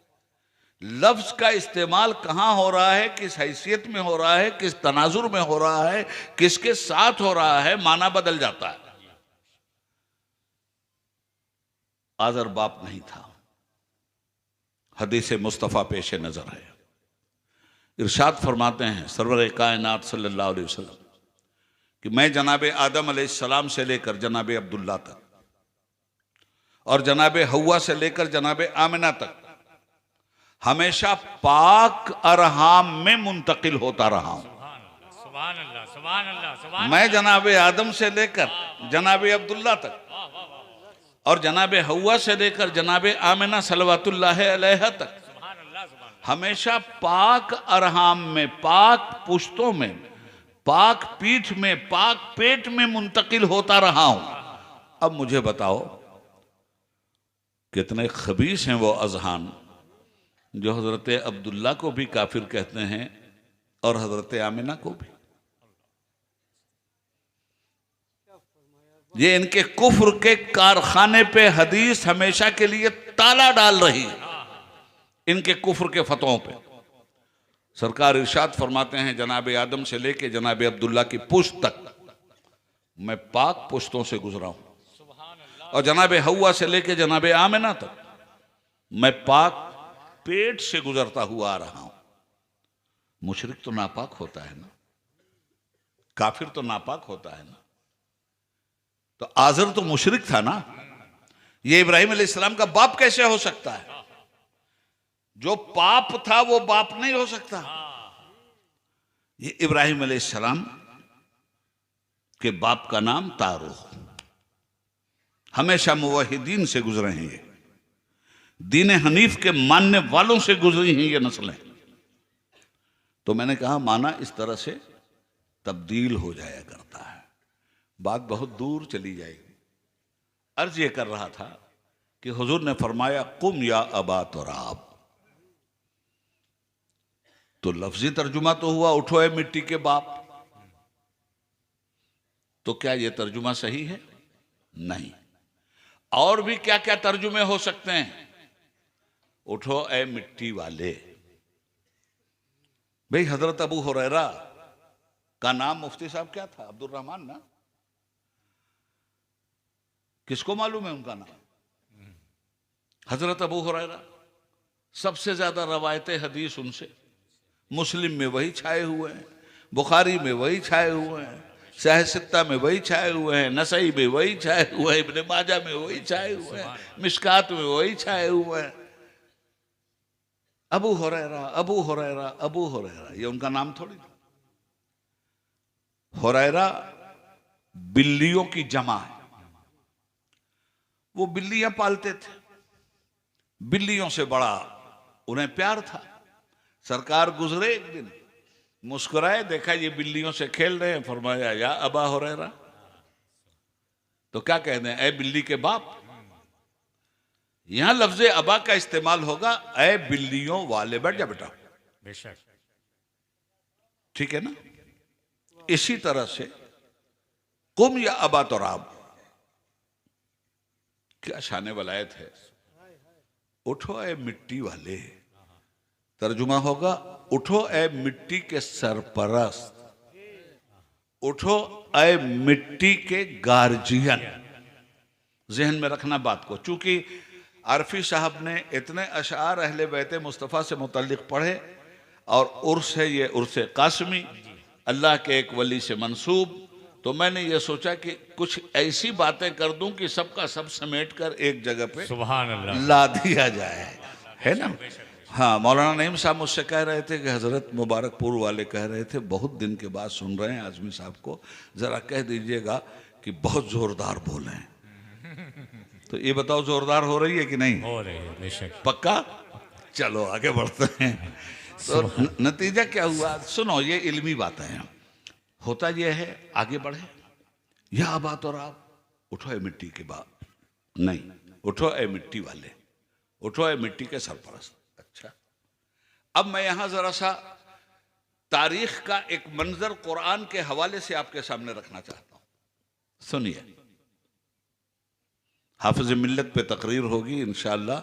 [SPEAKER 1] लफ्ज का इस्तेमाल कहां हो रहा है, किस हैसियत में हो रहा है, किस तनाजुर में हो रहा है, किसके साथ हो रहा है, माना बदल जाता है। आजर बाप नहीं था। हदीस मुस्तफ़ा पेश नजर है। इरशाद फरमाते हैं सरवर कायनात सल्लल्लाहु अलैहि वसल्लम कि मैं जनाब आदम अलैहिस्सलाम से लेकर जनाब अब्दुल्ला तक और जनाब हव्वा से लेकर जनाब आमिना तक हमेशा पाक अरहाम में मुंतकिल होता रहा हूं।
[SPEAKER 2] सुभान अल्लाह, सुभान अल्लाह, सुभान
[SPEAKER 1] मैं जनाब आदम से लेकर जनाब अब्दुल्ला तक और जनाब हव्वा से लेकर जनाब आमिना सलवातुल्लाह अलैहा तक हमेशा पाक अरहाम में, पाक पुश्तों में, पाक पीठ में, पाक पेट में मुंतकिल होता रहा हूं। अब मुझे बताओ कितने खबीस हैं वो अजहान जो हजरत अब्दुल्ला को भी काफिर कहते हैं और हजरत आमिना को भी। ये इनके कुफ्र के कारखाने पे हदीस हमेशा के लिए ताला डाल रही है, इनके कुफ्र के फतवों पे। सरकार इरशाद फरमाते हैं जनाब आदम से लेके जनाब अब्दुल्ला की पुश्त तक मैं पाक पुश्तों से गुजरा हूं और जनाब हव्वा से लेके जनाब आमिना तक मैं पाक पेट से गुजरता हुआ आ रहा हूं। मुशरिक तो नापाक होता है ना, काफिर तो नापाक होता है ना, तो आजर तो मुशरिक था ना। ये इब्राहिम अलैहिस्सलाम का बाप कैसे हो सकता है? जो पाप था वो बाप नहीं हो सकता। ये इब्राहिम अलैहिस्सलाम के बाप का नाम तारुख, हमेशा मुवहिदीन से गुजरे हैं। ये दीन हनीफ के मानने वालों से गुजरी हैं ये नस्लें। तो मैंने कहा माना इस तरह से तब्दील हो जाया करता है, बात बहुत दूर चली जाएगी। अर्ज ये कर रहा था कि हुजूर ने फरमाया कुम या अबा तुराब, तो लफ्जी तर्जुमा तो हुआ उठो ए मिट्टी के बाप। तो क्या यह तर्जुमा सही है? नहीं। और भी क्या क्या तर्जुमे हो सकते हैं? उठो ए मिट्टी वाले। भाई हजरत अबू हुरैरा का नाम मुफ्ती साहब क्या था? अब्दुल रहमान ना? किसको मालूम है उनका नाम? हजरत अबू हुरैरा, सबसे ज्यादा रवायतें हदीस उनसे, मुस्लिम में वही छाए हुए हैं, बुखारी में वही छाए हुए हैं, सहह सित्ता में वही छाए हुए हैं, नसई में वही छाए हुए हैं, इब्ने माजा में वही छाए हुए हैं, मिशकात में वही छाए हुए हैं। अबू हुरैरा, अबू हुरैरा, अबू हुरैरा, ये उनका नाम थोड़ी था। हुरैरा बिल्लियों की जमा है। वो बिल्लियां पालते थे, बिल्लियों से बड़ा उन्हें प्यार था। सरकार गुजरे एक दिन, मुस्कुराए, देखा ये बिल्लियों से खेल रहे हैं, फरमाया या अबा हुरैरा। तो क्या कहते हैं? ए बिल्ली के बाप। यहां लफ्ज अबा का इस्तेमाल होगा ए बिल्लियों वाले। बैठ जा बेटा,
[SPEAKER 2] बेशक,
[SPEAKER 1] ठीक है ना? इसी तरह से कुम या अबा तुराब, क्या शान वलायत है। उठो ए मिट्टी वाले, तर्जुमा होगा उठो ए मिट्टी के सरपरस्त, उठो ए मिट्टी के गार्जियन, जहन में रखना बात को। चूंकि आरफी साहब ने इतने अशार अहले बैत मुस्तफ़ा से मुतल्लिक पढ़े और उर्स है ये उर्स कासमी, अल्लाह के एक वली से मंसूब, तो मैंने ये सोचा कि कुछ ऐसी बातें कर दूं कि सबका सब समेट कर एक जगह पे
[SPEAKER 2] सुभान अल्लाह।
[SPEAKER 1] ला दिया जाए, है ना। हाँ, मौलाना नईम साहब मुझसे कह रहे थे कि हज़रत मुबारकपुर वाले कह रहे थे बहुत दिन के बाद सुन रहे हैं आज़मी साहब को, ज़रा कह दीजिएगा कि बहुत ज़ोरदार बोलें। तो ये बताओ ज़ोरदार हो रही है कि नहीं?
[SPEAKER 2] हो रही है बेशक।
[SPEAKER 1] पक्का? चलो आगे बढ़ते हैं। तो नतीजा क्या हुआ, सुनो, ये इल्मी बातें हैं। होता ये है, आगे बढ़े, या बात और आप उठो ए मिट्टी के बाप, नहीं, उठो ए मिट्टी वाले, उठो ए मिट्टी के सरपरस्त। अच्छा, अब मैं यहां जरा सा तारीख का एक मंजर कुरान के हवाले से आपके सामने रखना चाहता हूं। सुनिए, हाफिज मिल्लत पे तकरीर होगी इंशाअल्लाह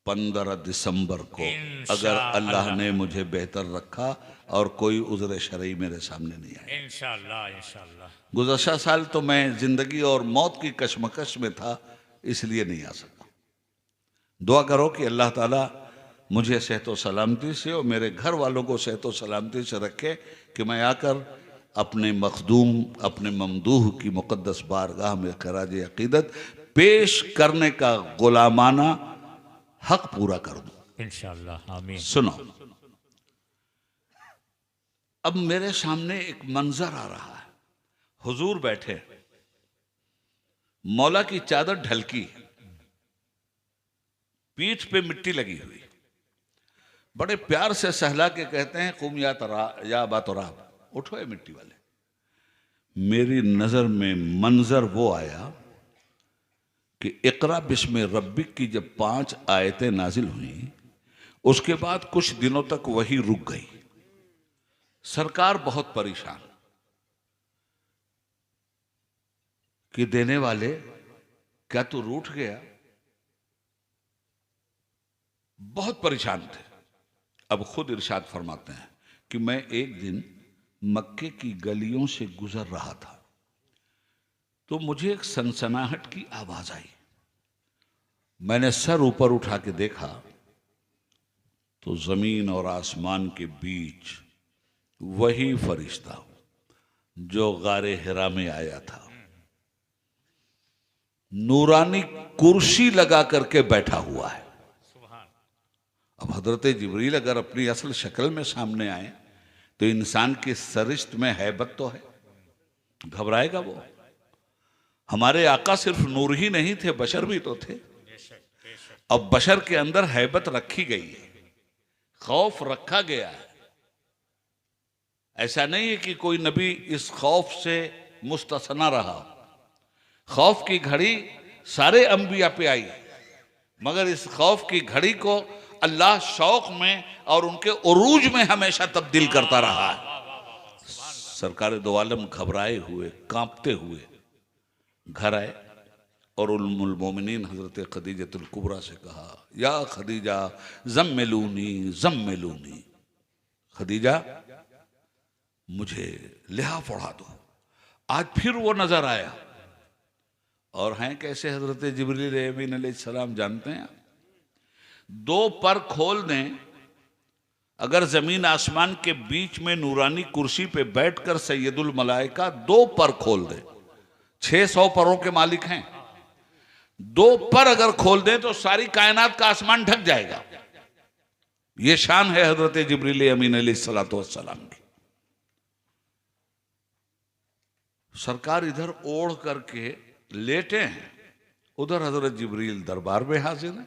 [SPEAKER 1] 15 दिसंबर को, अगर अल्लाह ने मुझे बेहतर रखा और कोई उज़्र शरई मेरे सामने नहीं आया।
[SPEAKER 2] इंशाअल्लाह इंशाअल्लाह।
[SPEAKER 1] गुज़श्ता साल तो मैं जिंदगी और मौत की कशमकश में था, इसलिए नहीं आ सका। दुआ करो कि अल्लाह ताला मुझे सेहत व सलामती से और मेरे घर वालों को सेहत व सलामती से रखे कि मैं आकर अपने मखदूम, अपने ममदूह की मुक़द्दस बारगाह में खराज अक़ीदत पेश करने का गुलामाना हक पूरा कर दूं
[SPEAKER 2] इंशाअल्लाह। आमीन।
[SPEAKER 1] सुनो, अब मेरे सामने एक मंजर आ रहा है। हुजूर बैठे, मौला की चादर ढलकी, पीठ पे मिट्टी लगी हुई, बड़े प्यार से सहला के कहते हैं कुम या बातराब, उठो ये मिट्टी वाले। मेरी नजर में मंजर वो आया कि इकरा बिस्म रब्बिक की जब 5 आयतें नाजिल हुई, उसके बाद कुछ दिनों तक वही रुक गई। सरकार बहुत परेशान कि देने वाले क्या तू रूठ गया, बहुत परेशान थे। अब खुद इरशाद फरमाते हैं कि मैं एक दिन मक्के की गलियों से गुजर रहा था तो मुझे एक सनसनाहट की आवाज आई। मैंने सर ऊपर उठा के देखा तो जमीन और आसमान के बीच वही फरिश्ता जो गारे हिरा में आया था, नूरानी कुर्सी लगा करके बैठा हुआ है। अब हजरत जिब्रील अगर अपनी असल शक्ल में सामने आए तो इंसान की सरिश्त में हैबत तो है, घबराएगा वो? हमारे आका सिर्फ नूर ही नहीं थे, बशर भी तो थे। अब बशर के अंदर हैबत रखी गई है, खौफ रखा गया है। ऐसा नहीं है कि कोई नबी इस खौफ से मुस्तसना रहा। खौफ की घड़ी सारे अंबिया पे आई, मगर इस खौफ की घड़ी को अल्लाह शौक में और उनके उरूज में हमेशा तब्दील करता रहा है। सरकार दो आलम घबराए हुए, कांपते हुए घर आए और उम्मुल मोमिनीन हजरत खदीजतुल कुबरा से कहा, या खदीजा ज़म्मिलूनी ज़म्मिलूनी, खदीजा मुझे लिहाफ ओढ़ा दो। आज फिर वो नजर आया, और हैं कैसे हजरत जिब्रील अमीन अलैहिस्सलाम जानते हैं? 2 पर खोल दें, अगर जमीन आसमान के बीच में नूरानी कुर्सी पे बैठकर सैयदुल मलाइका 2 पर खोल दे, 600 परों के मालिक हैं, 2 पर अगर खोल दें तो सारी कायनात का आसमान ढक जाएगा। ये शान है हजरत जिब्रील अमीन अलैहिस्सलातु वस्सलाम की। सरकार इधर ओढ़ करके लेटे हैं, उधर हजरत जिब्रील दरबार में हाजिर है।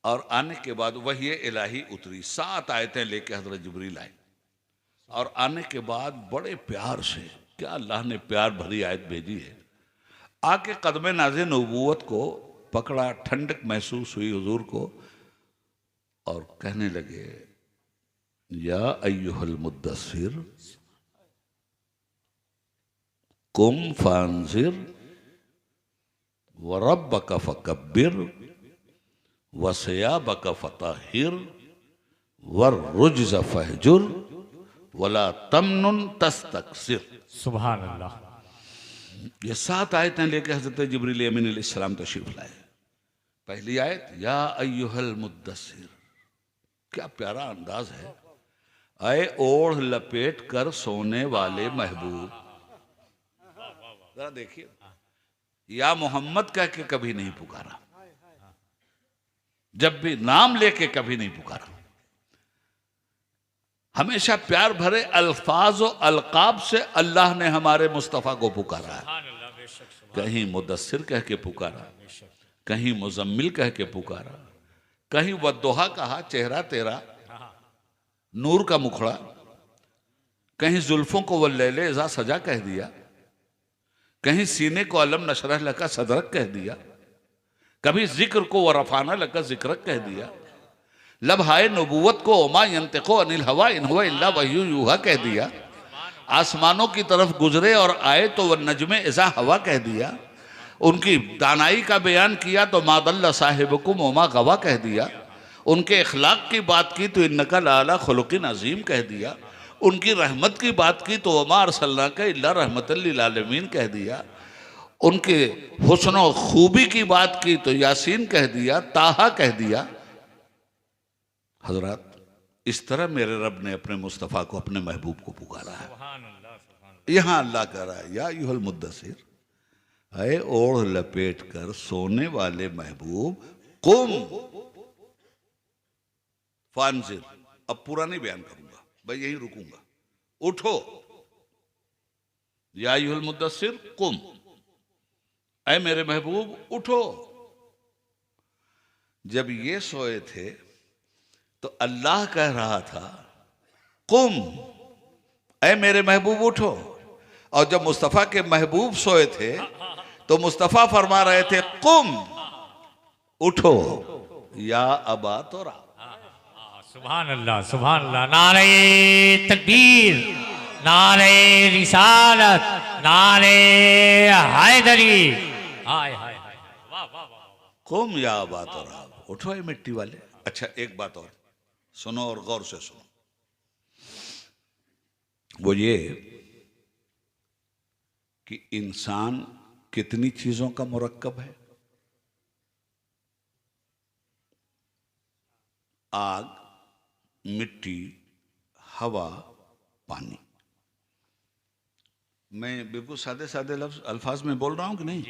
[SPEAKER 1] और आने के बाद वही इलाही उतरी, 7 आयतें लेके हजरत जिब्रील आए, और आने के बाद बड़े प्यार से, क्या अल्लाह ने प्यार भरी आयत भेजी है, आके कदम नाज़े नबूवत को पकड़ा, ठंडक महसूस हुई हुजूर को, और कहने लगे, या अय्युहल मुद्दस्सिर कुम फांजिर व रब्बका फकब्बिर वसयाबक फताहिर वर्रुज्ज़ फहजुर वला तमनुन तस्तक्सिर।
[SPEAKER 2] सुभान अल्लाह।
[SPEAKER 1] ये 7 आयतें लेकर हजरत जिब्रील अमीन अलैहिस्सलाम तशरीफ लाए। पहली आयत या अय्युहल मुद्दस्सिर, क्या प्यारा अंदाज है। अय ओढ़ लपेट कर सोने वाले महबूब। जरा देखिए, या मोहम्मद कह के कभी नहीं पुकारा, जब भी नाम लेके कभी नहीं पुकारा। हमेशा प्यार भरे अल्फाज और अलकाब से अल्लाह ने हमारे मुस्तफ़ा को पुकारा है। कहीं मुदस्सिर कह के पुकारा, कहीं मुजम्मिल कह के पुकारा, कहीं वद्दुहा कहा, चेहरा तेरा नूर का मुखड़ा, कहीं जुल्फों को वल्लैले इज़ा सजा कह दिया, कहीं सीने को अलम नशरह लका सदरक कह दिया, कभी जिक्र को व रफाना लका जिक्रक कह दिया, लबहाए नबूवत को ओमा यंतिको अनिल हवा इन हुवा इल्ला वह्यु यूहा कह दिया, आसमानों की तरफ गुजरे और आए तो वह नजमे इज़ा हवा कह दिया, उनकी दानाई का बयान किया तो मादल्ला साहिबकुम ओमा गवा कह दिया, उनके इखलाक की बात की तो इन्नका लाला खुलुकिन अजीम कह दिया, उनकी रहमत की बात की तो वमा अरसलनाका इल्ला रहमतल लिल आलमीन कह दिया, उनके हुस्न और खूबी की बात की तो यासीन कह दिया, ताहा कह दिया। हजरत, इस तरह मेरे रब ने अपने मुस्तफ़ा को, अपने महबूब को पुकारा है। यहां अल्लाह कह रहा है या अय्युहल मुद्दस्सिर, अय ओढ़ लपेट कर सोने वाले महबूब, कुम फांजिर। अब पूरा नहीं बयान करूंगा भाई, यहीं रुकूंगा। उठो, या अय्युहल मुद्दस्सिर कुम, अय मेरे महबूब उठो। जब ये सोए थे तो अल्लाह कह रहा था कुम, अय मेरे महबूब उठो। और जब मुस्तफ़ा के महबूब सोए थे तो मुस्तफ़ा फरमा रहे थे कुम, उठो या अबा तोरा।
[SPEAKER 2] सुभान अल्लाह, नारे तकबीर, नारे रिसालत, नारे हैदरी। हाय हाय हाय, वाह वाह वाह।
[SPEAKER 1] कुम या अबा तोरा, उठो ये मिट्टी वाले। अच्छा, एक बात और सुनो और गौर से सुनो, वो ये कि इंसान कितनी चीजों का मुरक्कब है। आग, मिट्टी, हवा, पानी। मैं बिल्कुल सादे सादे लफ्ज अल्फाज में बोल रहा हूं कि नहीं?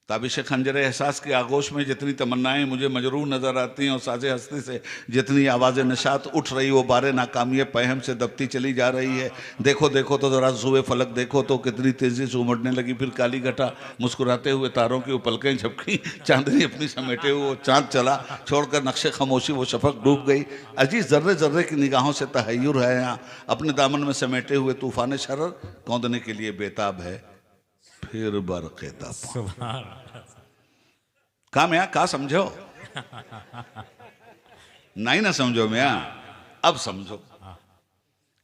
[SPEAKER 1] ताबिश खंजर एहसास की आगोश में जितनी तमन्नाएं मुझे मजरूर नजर आती हैं और साजे हस्ती से जितनी आवाज़ नशात उठ रही, वो बारे नाकामी पहम से दबती चली जा रही है। देखो देखो तो ज़रा जुए फलक देखो तो कितनी तेज़ी से उमड़ने लगी, फिर काली घटा मुस्कुराते हुए तारों की पलकें झपकी, चांदनी अपनी समेटे हुए वो चाँद चला, छोड़कर नक्शे खामोशी वो शफक डूब गई। अजीज जर्रे जर्रे की निगाहों से तहय्युर है यहाँ, अपने दामन में समेटे हुए तूफान शरर कौंदने के लिए बेताब है। फिर बरक़े तब का मैं का समझो नहीं ना समझो मैं, अब समझो।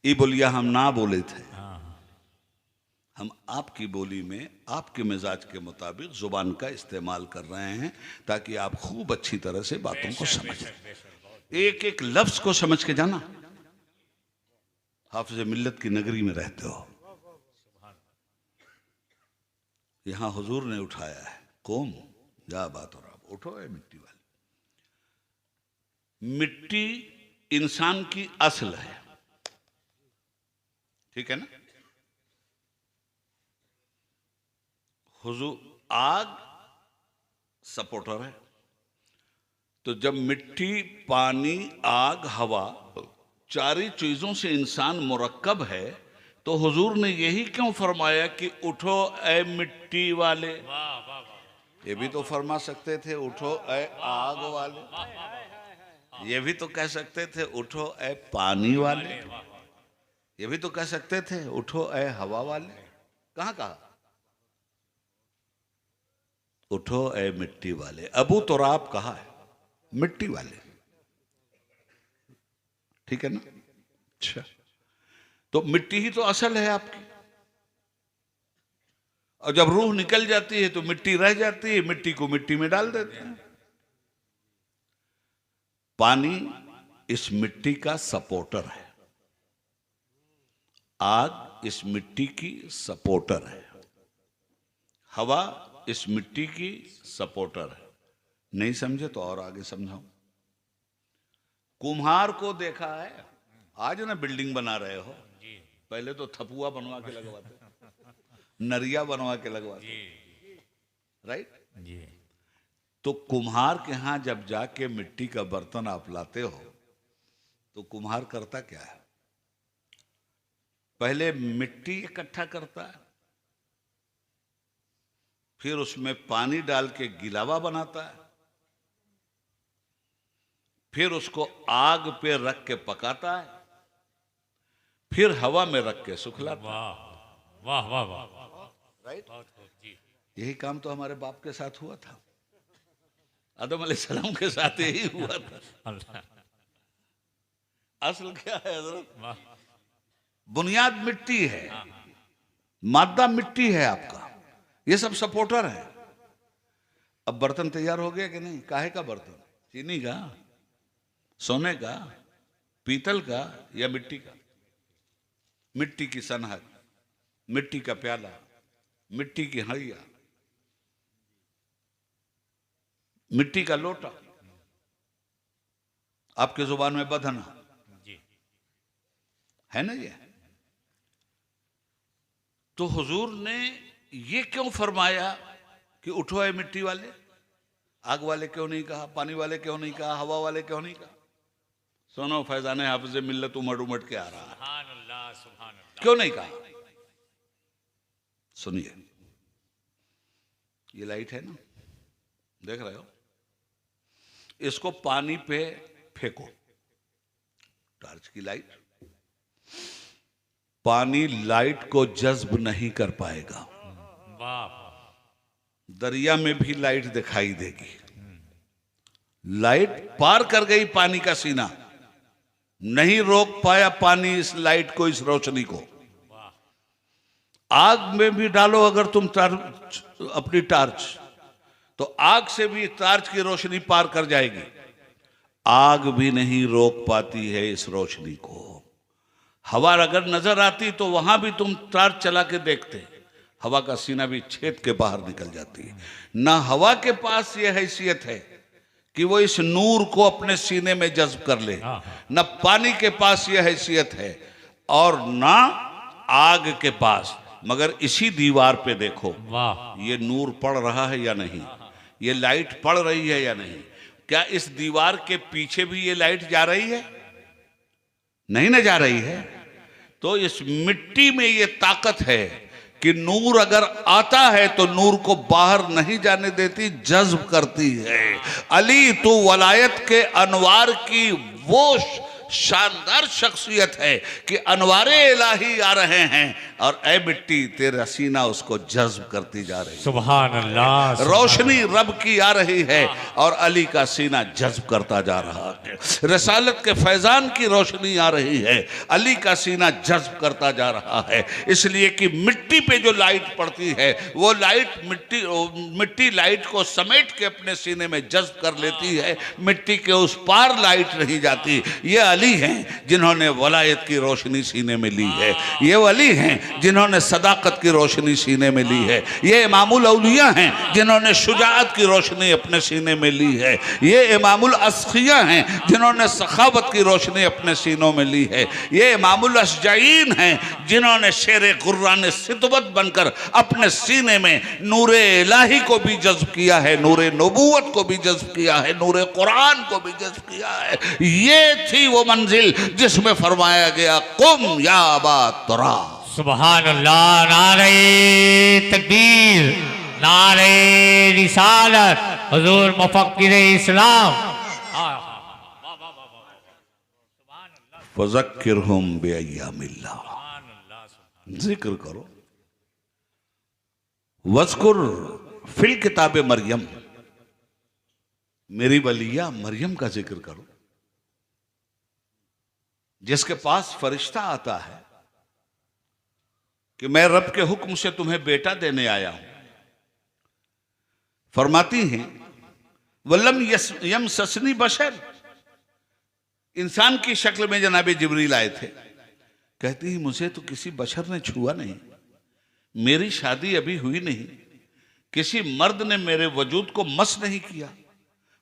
[SPEAKER 1] ये बोलिया हम ना बोले थे, हम आपकी बोली में आपके मिजाज के मुताबिक जुबान का इस्तेमाल कर रहे हैं ताकि आप खूब अच्छी तरह से बातों को समझें, एक एक लफ्ज को समझ के जाना। हाफिज मिल्लत की नगरी में रहते हो, यहां हुजूर ने उठाया है कौम जा बात, और आप उठो है मिट्टी वाले। मिट्टी इंसान की असल है, ठीक है ना? हुजूर आग सपोर्टर है, तो जब मिट्टी, पानी, आग, हवा चार ही चीजों से इंसान मुरक्कब है, तो हुजूर ने यही क्यों फरमाया कि उठो ए मिट्टी वाले? ये भी तो फरमा सकते थे उठो ए आग वाले, ये भी तो कह सकते थे उठो ए पानी वाले, ये भी तो कह सकते थे उठो ए हवा वाले। कहाँ कहा? उठो ए मिट्टी वाले। अबू तुराब कहा है मिट्टी वाले, ठीक है ना? अच्छा, तो मिट्टी ही तो असल है आपकी, और जब रूह निकल जाती है तो मिट्टी रह जाती है, मिट्टी को मिट्टी में डाल देते हैं। पानी इस मिट्टी का सपोर्टर है, आग इस मिट्टी की सपोर्टर है, हवा इस मिट्टी की सपोर्टर है। नहीं समझे तो और आगे समझाऊं। कुम्हार को देखा है, आज ना बिल्डिंग बना रहे हो, पहले तो थपुआ बनवा के लगवाते, नरिया बनवा के लगवाते, राइट
[SPEAKER 2] जी।
[SPEAKER 1] तो कुम्हार के यहां जब जाके मिट्टी का बर्तन आप लाते हो तो कुम्हार करता क्या है? पहले मिट्टी इकट्ठा करता है, फिर उसमें पानी डाल के गिलावा बनाता है, फिर उसको आग पे रख के पकाता है, फिर हवा में रख के सुखलाता है।
[SPEAKER 2] वाह वाह वाह वाह,
[SPEAKER 1] राइट।
[SPEAKER 2] जी।
[SPEAKER 1] यही काम तो हमारे बाप के साथ हुआ था, आदम अलैहिस्सलाम के साथ यही हुआ था।
[SPEAKER 2] अल्लाह,
[SPEAKER 1] असल क्या है हजरत?
[SPEAKER 2] वाह।
[SPEAKER 1] बुनियाद मिट्टी है, मादा मिट्टी है आपका, ये सब सपोर्टर है। अब बर्तन तैयार हो गया कि नहीं? काहे का बर्तन? चीनी का, सोने का, पीतल का या मिट्टी का? मिट्टी की सनहत, मिट्टी का प्याला, मिट्टी की हड़िया, मिट्टी का लोटा, आपके जुबान में बधना
[SPEAKER 2] जी।
[SPEAKER 1] है ना ये? तो हुजूर ने ये क्यों फरमाया कि उठो है मिट्टी वाले? आग वाले क्यों नहीं कहा? पानी वाले क्यों नहीं कहा? हवा वाले क्यों नहीं कहा? सुनो, फैजान हाफिज मिल्लत उमड़ उमड़ के आ रहा है,
[SPEAKER 2] सुभान अल्लाह, सुभान अल्लाह।
[SPEAKER 1] क्यों नहीं कहा? सुनिए, ये लाइट है ना, देख रहे हो? इसको पानी पे फेंको, टॉर्च की लाइट, पानी लाइट को जज्ब नहीं कर पाएगा।
[SPEAKER 2] वाह।
[SPEAKER 1] दरिया में भी लाइट दिखाई देगी, लाइट पार कर गई पानी का सीना, नहीं रोक पाया पानी इस लाइट को, इस रोशनी को। आग में भी डालो अगर तुम अपनी टार्च, तो आग से भी टार्च की रोशनी पार कर जाएगी, आग भी नहीं रोक पाती है इस रोशनी को। हवा अगर नजर आती तो वहां भी तुम टार्च चला के देखते, हवा का सीना भी छेद के बाहर निकल जाती है। ना हवा के पास यह हैसियत है कि वो इस नूर को अपने सीने में जज्ब कर ले, न पानी के पास यह हैसियत है और ना आग के पास। मगर इसी दीवार पे देखो,
[SPEAKER 2] वाह।
[SPEAKER 1] ये नूर पड़ रहा है या नहीं, ये लाइट पड़ रही है या नहीं? क्या इस दीवार के पीछे भी ये लाइट जा रही है? नहीं ना जा रही है। तो इस मिट्टी में ये ताकत है कि नूर अगर आता है तो नूर को बाहर नहीं जाने देती, जज्ब करती है। अली तो वलायत के अनवार की वो शानदार शख्सियत है कि अनवारे इलाही आ रहे हैं और ए मिट्टी तेरा सीना उसको जज्ब करती जा रही है।
[SPEAKER 2] सुभान अल्लाह।
[SPEAKER 1] रोशनी रब की आ रही है और अली का सीना जज्ब करता जा रहा है। रसालत के फैजान की रोशनी आ रही है, अली का सीना जज्ब करता जा रहा है। इसलिए कि मिट्टी पे जो लाइट पड़ती है वो लाइट मिट्टी लाइट को समेट के अपने सीने में जज्ब कर लेती है, मिट्टी के उस पार लाइट नहीं जाती। ये अली हैं जिन्होंने वलायत की रोशनी सीने में ली है, ये वली हैं जिन्होंने सदाकत की रोशनी सीने में ली है, ये इमामुल औलिया हैं जिन्होंने शुजाअत की रोशनी अपने सीने में ली है, ये इमामुल अस्खिया हैं जिन्होंने सखावत की रोशनी अपने सीनों में ली है, ये इमामुल अशजाईन हैं जिन्होंने शेर गुर्रान सितवत बनकर अपने सीने में नूरे इलाही को भी जज्ब किया है, नूरे नबूवत को भी जज्ब किया है, नूरे कुरान को भी जज्ब किया है। ये थी वो मंजिल जिसमें फरमाया गया कुम या अबा तुरा।
[SPEAKER 2] सुभान अल्लाह। नारे तकबीर, नारे रिसालत, हुजूर मुफक्किर इस्लाम।
[SPEAKER 1] फज़क्किरहुम बिअय्यामिल्लाह, जिक्र करो। वज़कुर फिल किताब मरियम, मेरी वलिया मरियम का जिक्र करो जिसके पास फरिश्ता आता है कि मैं रब के हुक्म से तुम्हें बेटा देने आया हूं। फरमाती हैं वल्लम यम ससनी बशर, इंसान की शक्ल में जनाबे जिब्रील आए थे। कहती है मुझे तो किसी बशर ने छुआ नहीं, मेरी शादी अभी हुई नहीं, किसी मर्द ने मेरे वजूद को मस नहीं किया।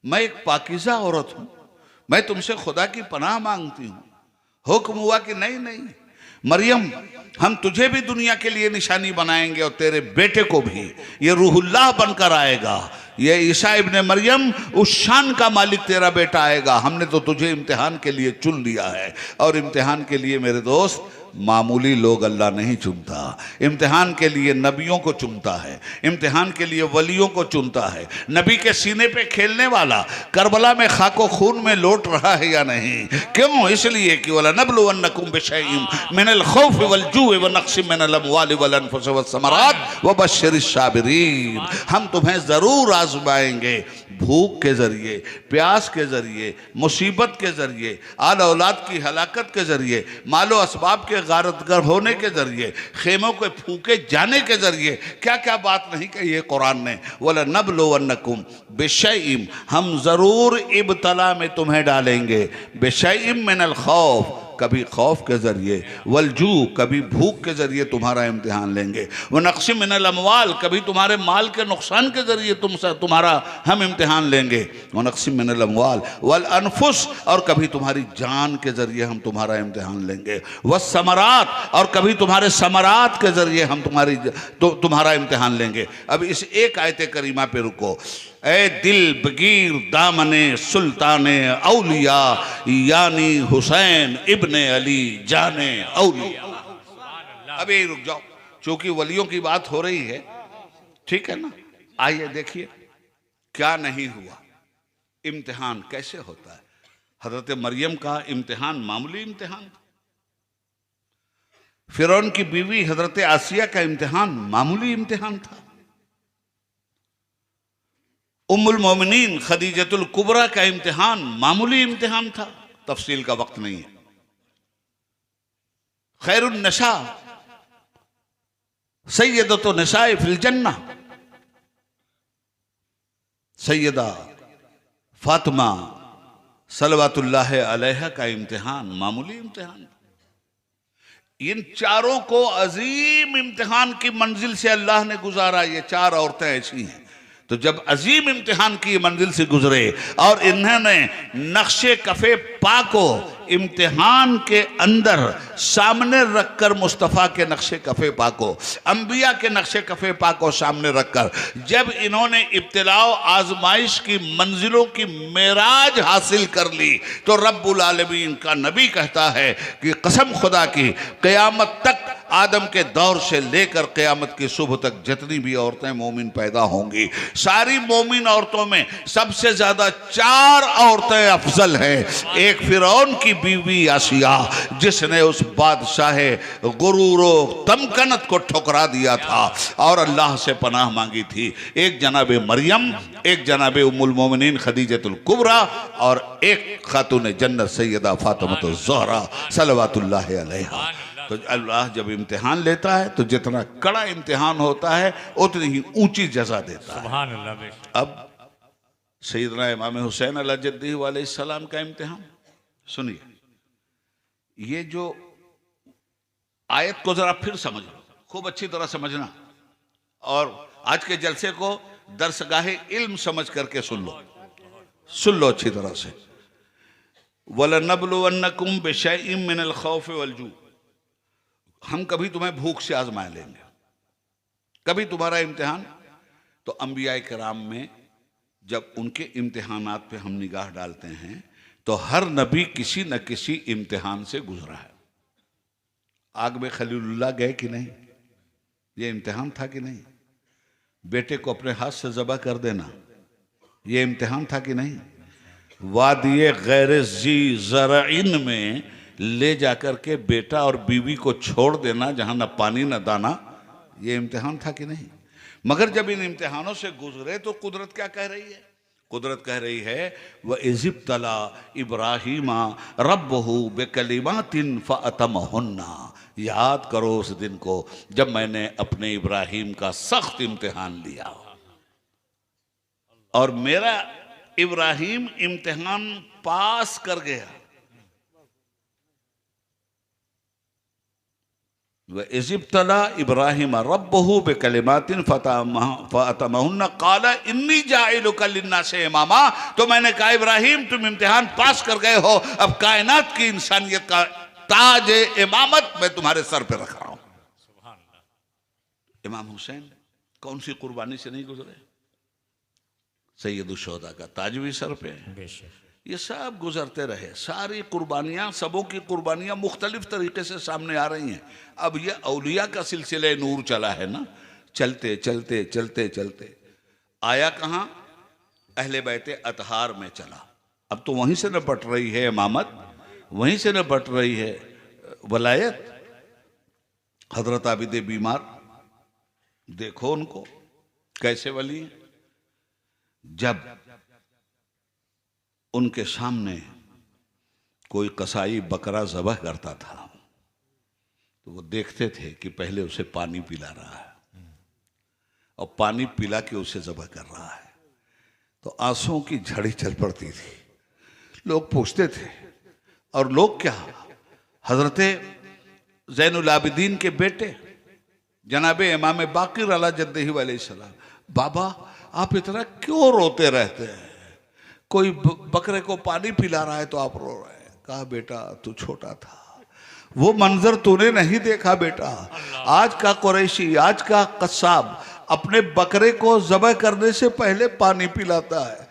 [SPEAKER 1] मैं एक पाकीज़ा औरत हूं, मैं तुमसे खुदा की पनाह मांगती हूं। हुक्म हुआ कि नहीं नहीं मरियम, हम तुझे भी दुनिया के लिए निशानी बनाएंगे और तेरे बेटे को भी। ये रूहुल्लाह बनकर आएगा, ये ईसा इब्ने मरियम, उस शान का मालिक तेरा बेटा आएगा। हमने तो तुझे इम्तिहान के लिए चुन लिया है, और इम्तिहान के लिए मेरे दोस्त मामूली लोग अल्लाह नहीं चुनता। इम्तिहान के लिए नबियों को चुनता है, इम्तिहान के लिए वलियों को चुनता है। नबी के सीने पे खेलने वाला करबला में खाको खून में लौट रहा है या नहीं? क्यों? इसलिए कि वला नबलुवन्नकुम बिशैइन मिनल खौफि वल जूइ व नक्सिम मिनल अमवालि वल अनफुसि वस समरात व बश्शिरिश साबिरीन। हम तुम्हें जरूर आजमाएंगे, भूख के जरिए, प्यास के जरिए, मुसीबत के जरिए, आल औलाद की हलाकत के जरिए, मालो असबाब के गारतगर होने के जरिए, खेमों के फूके जाने के जरिए। क्या क्या बात नहीं कही है कुरान ने। वला नबलुवन्नकुम बिशैइन, हम जरूर इब्तला में तुम्हें डालेंगे। बिशैइन मिनल खौफ, कभी खौफ के जरिए, वलजू, कभी भूख के जरिए तुम्हारा इम्तिहान लेंगे। वह नक्सिम मिनल अमवाल, कभी तुम्हारे माल के नुकसान के जरिए तुम्हारा हम इम्तिहान लेंगे। वह नक्सिम मिनल अमवाल वल अनफुस, और कभी तुम्हारी जान के जरिए हम तुम्हारा इम्तिहान लेंगे। वह समरात, और कभी तुम्हारे समरात के जरिए हम तुम्हारा इम्तिहान लेंगे। अब इस एक आयत करीमा पे रुको। ए दिल बगीर दामने सुल्ताने औलिया, यानी हुसैन इब्ने अली जाने औलिया। अभी रुक जाओ, चूंकि वलियों की बात हो रही है, ठीक है ना? आइए देखिए क्या नहीं हुआ, इम्तिहान कैसे होता है। हजरत मरियम का इम्तिहान मामूली इम्तिहान था। फिरौन की बीवी हजरत आसिया का इम्तिहान मामूली इम्तिहान था। उम्मुल मोमिनीन खदीजतुल कुबरा का इम्तिहान मामूली इम्तिहान था। तफसील का वक्त नहीं है। खैरुन नशा सैयदतु निसाए फिल जन्ना, सैयदा फातिमा सलवातुल्लाह अलैहा का इम्तिहान मामूली इम्तिहान। इन चारों को अजीम इम्तिहान की मंजिल से अल्लाह ने गुजारा। ये चार औरतें ऐसी हैं, तो जब अजीम इम्तिहान की मंजिल से गुजरे और इन्होंने नक्शे कफे पा को इम्तिहान के अंदर सामने रखकर, मुस्तफ़ा के नक्शे कफे पा को, अंबिया के नक्शे कफे पा को सामने रखकर जब इन्होंने इब्तिलाओ आजमाइश की मंजिलों की मेराज हासिल कर ली, तो रब्बुल आलमीन का नबी कहता है कि कसम खुदा की, क़यामत तक, आदम के दौर से लेकर क़यामत की सुबह तक जितनी भी औरतें मोमिन पैदा होंगी, सारी मोमिन औरतों में सबसे ज्यादा चार औरतें अफजल हैं। एक फिरौन की बीवी आसिया, जिसने उस बादशाह गुरूरो तमकनत को ठुकरा दिया था और अल्लाह से पनाह मांगी थी। एक जनाबे मरियम, एक जनाबे उम्मुल मोमिनीन खदीजतुल कुबरा, और एक खातून जन्नत सैयदा फातिमा ज़हरा सलवातुल्लाह अलैहा। तो अल्लाह जब इम्तिहान लेता है तो जितना कड़ा इम्तिहान होता है उतनी ही ऊंची जज़ा देता है। सुभान अल्लाह। अब सैयदना इमाम हुसैन अलैहि अलैहिस्सलाम का इम्तिहान सुनिए। ये जो आयत को जरा फिर समझ लो, खूब अच्छी तरह समझना, और आज के जलसे को दरसगाहे इल्म समझ करके सुन लो अच्छी तरह से। वलनबलुवन्नकुम बिशैइन मिनल खौफ वल जू, हम कभी तुम्हें भूख से आजमा लेंगे, कभी तुम्हारा इम्तिहान। तो अंबिया किराम में जब उनके इम्तिहानात पे हम निगाह डालते हैं तो हर नबी किसी न किसी इम्तिहान से गुजरा है। आग में खलीलुल्लाह गए कि नहीं, ये इम्तिहान था कि नहीं? बेटे को अपने हाथ से ज़बह कर देना, ये इम्तिहान था कि नहीं? वादिये गैर जी ज़रइन में ले जाकर के बेटा और बीवी को छोड़ देना, जहां न पानी न दाना, ये इम्तिहान था कि नहीं? मगर जब इन इम्तिहानों से गुजरे तो कुदरत क्या कह रही है? कुदरत कह रही है व इज़िब्तला इब्राहीमा रब्बहू बिकलिमातिन फ़अतमहुन्ना। याद करो उस दिन को जब मैंने अपने इब्राहीम का सख्त इम्तिहान लिया, और मेरा इब्राहीम इम्तिहान पास कर गया। व इज़िब्तला इब्राहिम रब्बहू बिकलिमातिन फअतमहुन्ना क़ाला इन्नी जाइलुका लिन्नासि इमामा। तो मैंने कहा इब्राहिम तुम इम्तिहान पास कर गए हो, अब कायनात की इंसानियत का ताज इमामत मैं तुम्हारे सर पे रख रहा हूं। इमाम हुसैन कौन सी कुर्बानी से नहीं गुजरे? सैयदुल शुहदा का ताज भी सर पे है। ये सब गुजरते रहे, सारी कुर्बानियां, सबों की कुर्बानियां मुख्तलिफ तरीके से सामने आ रही हैं। अब ये औलिया का सिलसिले नूर चला है ना, चलते चलते चलते चलते आया कहाँ? अहले बैते अतहार में चला। अब तो वहीं से निपट रही है इमामत, वहीं से निपट रही है वलायत। हजरत आबिद बीमार देखो उनको कैसे वली हैं। जब उनके सामने कोई कसाई बकरा ज़बह करता था तो वो देखते थे कि पहले उसे पानी पिला रहा है और पानी पिला के उसे ज़बह कर रहा है, तो आंसुओं की झड़ी चल पड़ती थी। लोग पूछते थे, और लोग क्या, हजरत ज़ैनुल आबिदीन के बेटे जनाबे इमाम बाकिर अला जद्दही अलैहिस्सलाम, बाबा आप इतना क्यों रोते रहते हैं? कोई बकरे को पानी पिला रहा है तो आप रो रहे हैं। कहा बेटा तू छोटा था, वो मंजर तूने नहीं देखा बेटा। आज का कुरैशी, आज का कस्साब अपने बकरे को ज़बह करने से पहले पानी पिलाता है।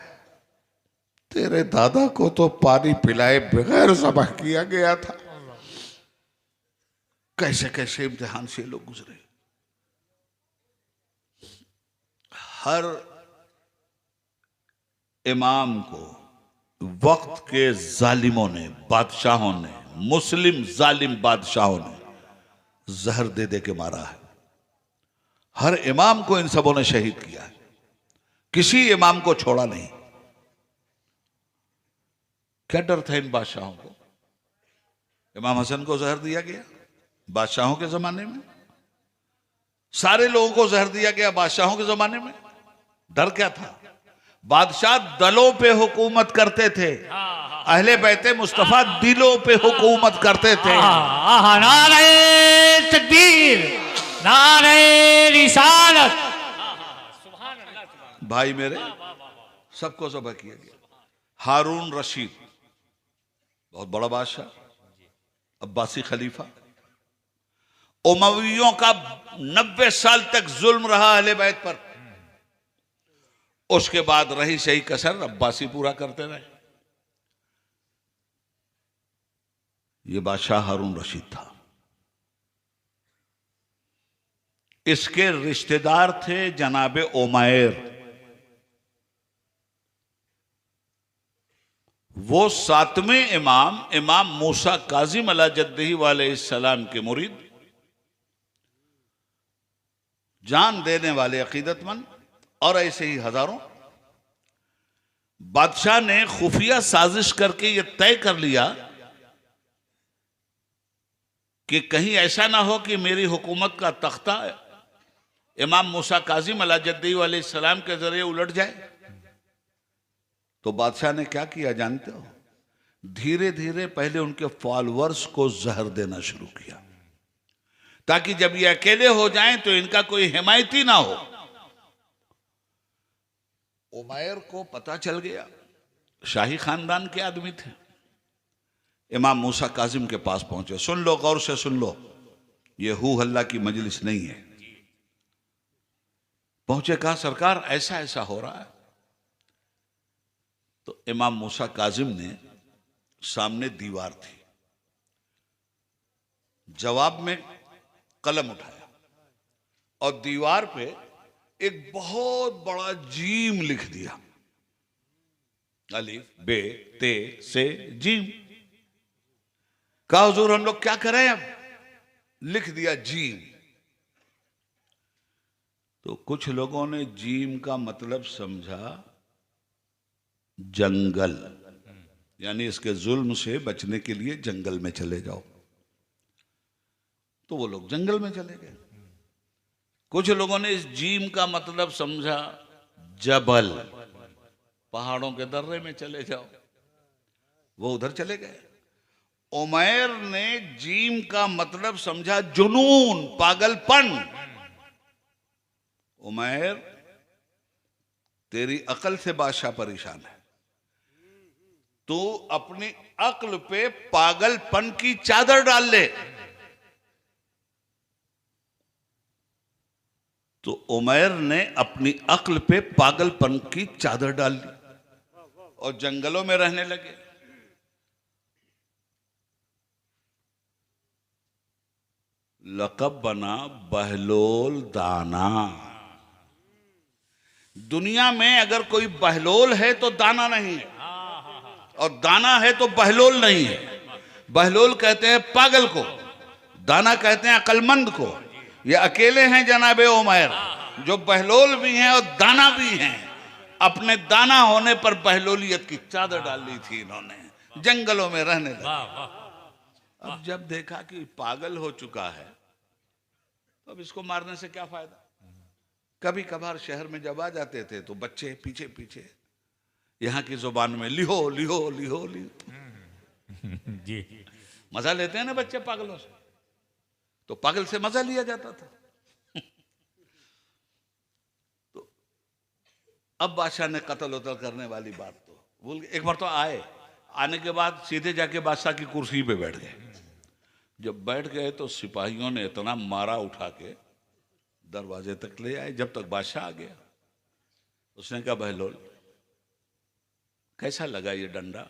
[SPEAKER 1] तेरे दादा को तो पानी पिलाए बगैर ज़बह किया गया था। कैसे कैसे इम्तिहान से लोग गुजरे। हर इमाम को वक्त के जालिमों ने, बादशाहों ने, मुस्लिम जालिम बादशाहों ने जहर दे दे के मारा है। हर इमाम को इन सबों ने शहीद किया है, किसी इमाम को छोड़ा नहीं। क्या डर था इन बादशाहों को? इमाम हसन को जहर दिया गया बादशाहों के जमाने में, सारे लोगों को जहर दिया गया बादशाहों के जमाने में। डर क्या था? बादशाह दलों पे हुकूमत करते थे, अहले बैते मुस्तफा दिलों पे हुकूमत करते थे।
[SPEAKER 2] नारे तकबीर, नारे रिसालत।
[SPEAKER 1] भाई मेरे सबको ज़बह किया गया। हारून रशीद बहुत बड़ा बादशाह, अब्बासी खलीफा, उमवियों का 90 साल तक जुल्म रहा अहले बैत पर। उसके बाद रही सही कसर अब्बासी पूरा करते रहे। ये बादशाह हारून रशीद था। इसके रिश्तेदार थे जनाबे उमैर। वो 7वें इमाम मूसा काजिम अला जद्दही अलैहिस्सलाम के मुरीद, जान देने वाले अकीदतमंद, और ऐसे ही हजारों। बादशाह ने खुफिया साजिश करके यह तय कर लिया कि कहीं ऐसा ना हो कि मेरी हुकूमत का तख्ता इमाम मूसा काजिम अला जद्दही अलैहिस्सलाम के जरिए उलट जाए। तो बादशाह ने क्या किया जानते हो? धीरे धीरे पहले उनके फॉलोअर्स को जहर देना शुरू किया, ताकि जब ये अकेले हो जाएं तो इनका कोई हिमायती ना हो। उमैर को पता चल गया, शाही खानदान के आदमी थे। इमाम मूसा काजिम के पास पहुंचे। सुन लो, गौर से सुन लो, ये हू हल्ला की मजलिस नहीं है। पहुंचे, कहा सरकार ऐसा ऐसा हो रहा है। तो इमाम मूसा काजिम ने, सामने दीवार थी, जवाब में कलम उठाया और दीवार पे एक बहुत बड़ा जीम लिख दिया। अलिफ बे ते से जीम। कहा हुजूर हम लोग क्या करें? अब लिख दिया जीम। तो कुछ लोगों ने जीम का मतलब समझा जंगल, यानी इसके जुल्म से बचने के लिए जंगल में चले जाओ। तो वो लोग जंगल में चले गए। कुछ लोगों ने इस जीम का मतलब समझा जबल, पहाड़ों के दर्रे में चले जाओ। वो उधर चले गए। उमैर ने जीम का मतलब समझा जुनून, पागलपन। उमैर, तेरी अकल से बादशाह परेशान है, तू अपनी अक्ल पे पागलपन की चादर डाल ले। तो उमैर ने अपनी अक्ल पे पागलपन की चादर डाल ली और जंगलों में रहने लगे। लक़ब बना बहलोल दाना। दुनिया में अगर कोई बहलोल है तो दाना नहीं है, और दाना है तो बहलोल नहीं है। बहलोल कहते हैं पागल को, दाना कहते हैं अक्लमंद को। ये अकेले हैं जनाबे उमैर जो बहलोल भी हैं और दाना भी हैं। अपने दाना होने पर बहलोलियत की चादर डाल ली थी इन्होंने, जंगलों में रहने लगे। अब जब देखा कि पागल हो चुका है तो अब इसको मारने से क्या फायदा। कभी कभार शहर में जब आ जाते थे तो बच्चे पीछे पीछे यहाँ की जुबान में लिहो लिहो लिहो लिहो
[SPEAKER 2] जी।
[SPEAKER 1] मजा लेते हैं ना बच्चे पागलों से, तो पागल से मजा लिया जाता था। तो अब बादशाह ने कत्ल उतल करने वाली बात तो भूल गए। एक बार तो आने के बाद सीधे जाके बादशाह की कुर्सी पे बैठ गए। जब बैठ गए तो सिपाहियों ने इतना मारा उठा के दरवाजे तक ले आए। जब तक बादशाह आ गया, उसने कहा बहलोल कैसा लगा ये डंडा।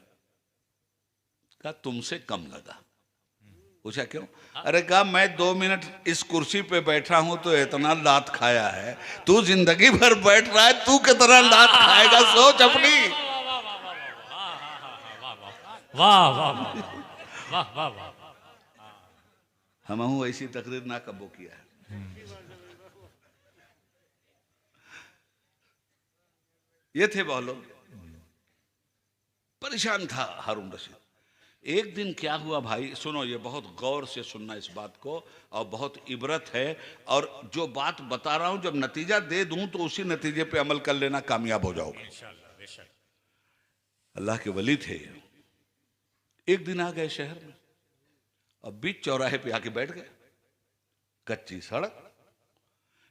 [SPEAKER 1] कहा तुमसे कम लगा। पूछा क्यों। अरे कहा मैं 2 मिनट इस कुर्सी पे बैठा हूं तो इतना लात खाया है, तू जिंदगी भर बैठ रहा है, तू कितना लात खाएगा, सोच अपनी।
[SPEAKER 2] वाह वाह वाह वाह वाह।
[SPEAKER 1] हम हूं ऐसी तकरीर ना कबो किया है। ये थे बहलोल। परेशान था हारून रशीद। एक दिन क्या हुआ भाई, सुनो, ये बहुत गौर से सुनना इस बात को, और बहुत इबरत है। और जो बात बता रहा हूं जब नतीजा दे दूं तो उसी नतीजे पे अमल कर लेना, कामयाब हो जाओगे। अल्लाह के वली थे। एक दिन आ गए शहर में, और बीच चौराहे पे आके बैठ गए। कच्ची सड़क,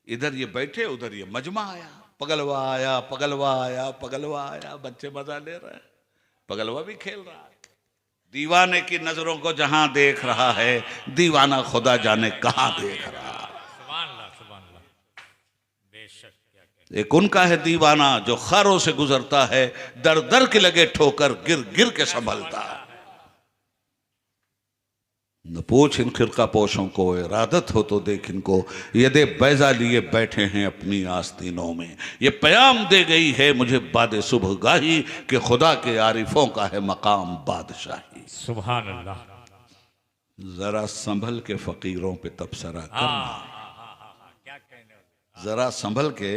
[SPEAKER 1] इधर ये बैठे उधर ये मजमा आया। पगलवा आया, पगलवा आया, पगलवा आया। बच्चे मजा ले रहे हैं, पगलवा भी खेल रहा है। दीवाने की नजरों को जहां देख रहा है, दीवाना खुदा जाने कहां देख रहा है।
[SPEAKER 2] सुभान अल्लाह, सुभान अल्लाह। बेशक क्या कहते।
[SPEAKER 1] एक उनका है दीवाना जो खारों से गुजरता है, दर दर के लगे ठोकर गिर गिर के संभलता है। न पूछ इन खिरका पोशों को, इरादत हो तो देख इनको, यदे बैजा लिए बैठे हैं अपनी आस्तीनों में। ये प्याम दे गई है मुझे बाद सुबह गाही, कि खुदा के आरिफों का है मकाम बादशाही।
[SPEAKER 2] सुभान अल्लाह।
[SPEAKER 1] जरा संभल के फकीरों पे तबसरा करना।
[SPEAKER 2] क्या कहने।
[SPEAKER 1] जरा संभल के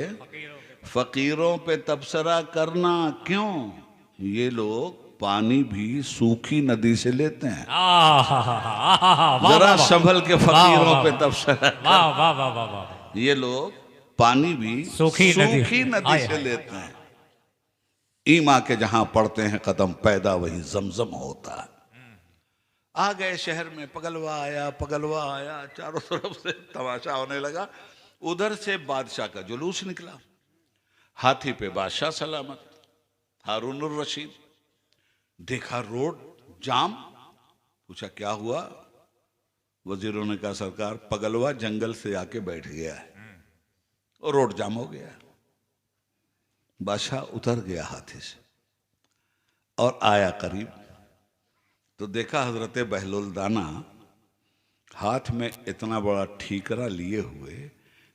[SPEAKER 1] फकीरों पे तबसरा करना। क्यों, ये लोग पानी भी सूखी नदी से लेते हैं। जरा संभल के फकीरों पे तबसरा।
[SPEAKER 2] वाह वाह वाह वाह वाह।
[SPEAKER 1] ये लोग पानी भी सूखी नदी से लेते हैं। ईमा के जहां पड़ते हैं कदम पैदा वही जमजम होता है। आ गए शहर में, पगलवा आया, पगलवा आया। चारों तरफ से तमाशा होने लगा। उधर से बादशाह का जुलूस निकला, हाथी पे बादशाह सलामत, हारून रशीद। देखा रोड जाम। पूछा क्या हुआ। वजीरों ने कहा सरकार पगलवा जंगल से आके बैठ गया है और रोड जाम हो गया। बादशाह उतर गया हाथी से और आया करीब, तो देखा हजरत बहलोल दाना हाथ में इतना बड़ा ठीकरा लिए हुए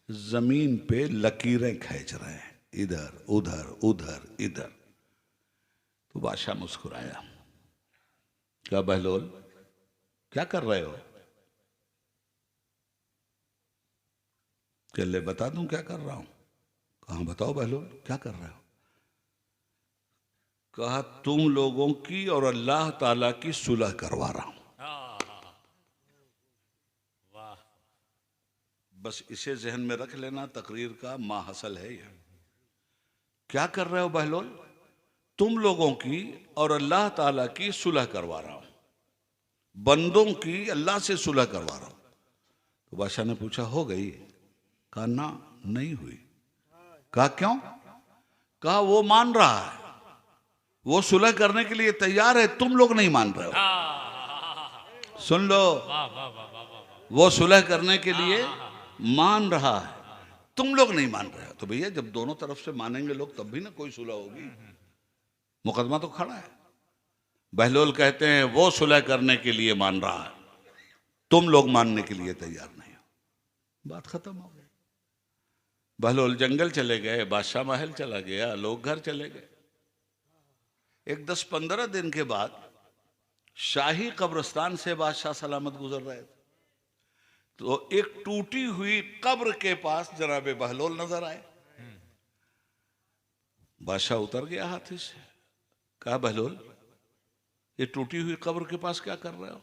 [SPEAKER 1] जमीन पे लकीरें खींच रहे हैं, इधर उधर उधर इधर। तो बादशाह मुस्कुराया। क्या बहलोल क्या कर रहे हो। चले बता दूं क्या कर रहा हूं। कहा बताओ बहलोल क्या कर रहे हो। कहा तुम लोगों की और अल्लाह ताला की सुलह करवा रहा हूं।
[SPEAKER 2] वाह।
[SPEAKER 1] बस इसे जहन में रख लेना, तकरीर का माहसल है यह। क्या कर रहे हो बहलोल। तुम लोगों की और अल्लाह ताला की सुलह करवा रहा हूं। बंदों की अल्लाह से सुलह करवा रहा हूं। तो बादशाह ने पूछा हो गई? कहा ना, नहीं हुई। कहा क्यों? कहा वो मान रहा है, वो सुलह करने के लिए तैयार है, तुम लोग नहीं मान रहे हो। सुन लो, वो सुलह करने के लिए मान रहा है, तुम लोग नहीं मान रहे हो। तो भैया जब दोनों तरफ से मानेंगे लोग तब भी ना कोई सुलह होगी। मुकदमा तो खड़ा है। बहलोल कहते हैं वो सुलह करने के लिए मान रहा है, तुम लोग मानने के लिए तैयार नहीं हो। बात खत्म हो गई। बहलोल जंगल चले गए, बादशाह महल चला गया, लोग घर चले गए। एक 10-15 दिन के बाद शाही कब्रिस्तान से बादशाह सलामत गुजर रहे थे, तो एक टूटी हुई कब्र के पास जनाबे बहलोल नजर आए। बादशाह उतर गया हाथी से। कहा बहलोल, ये टूटी हुई कब्र के पास क्या कर रहे हो?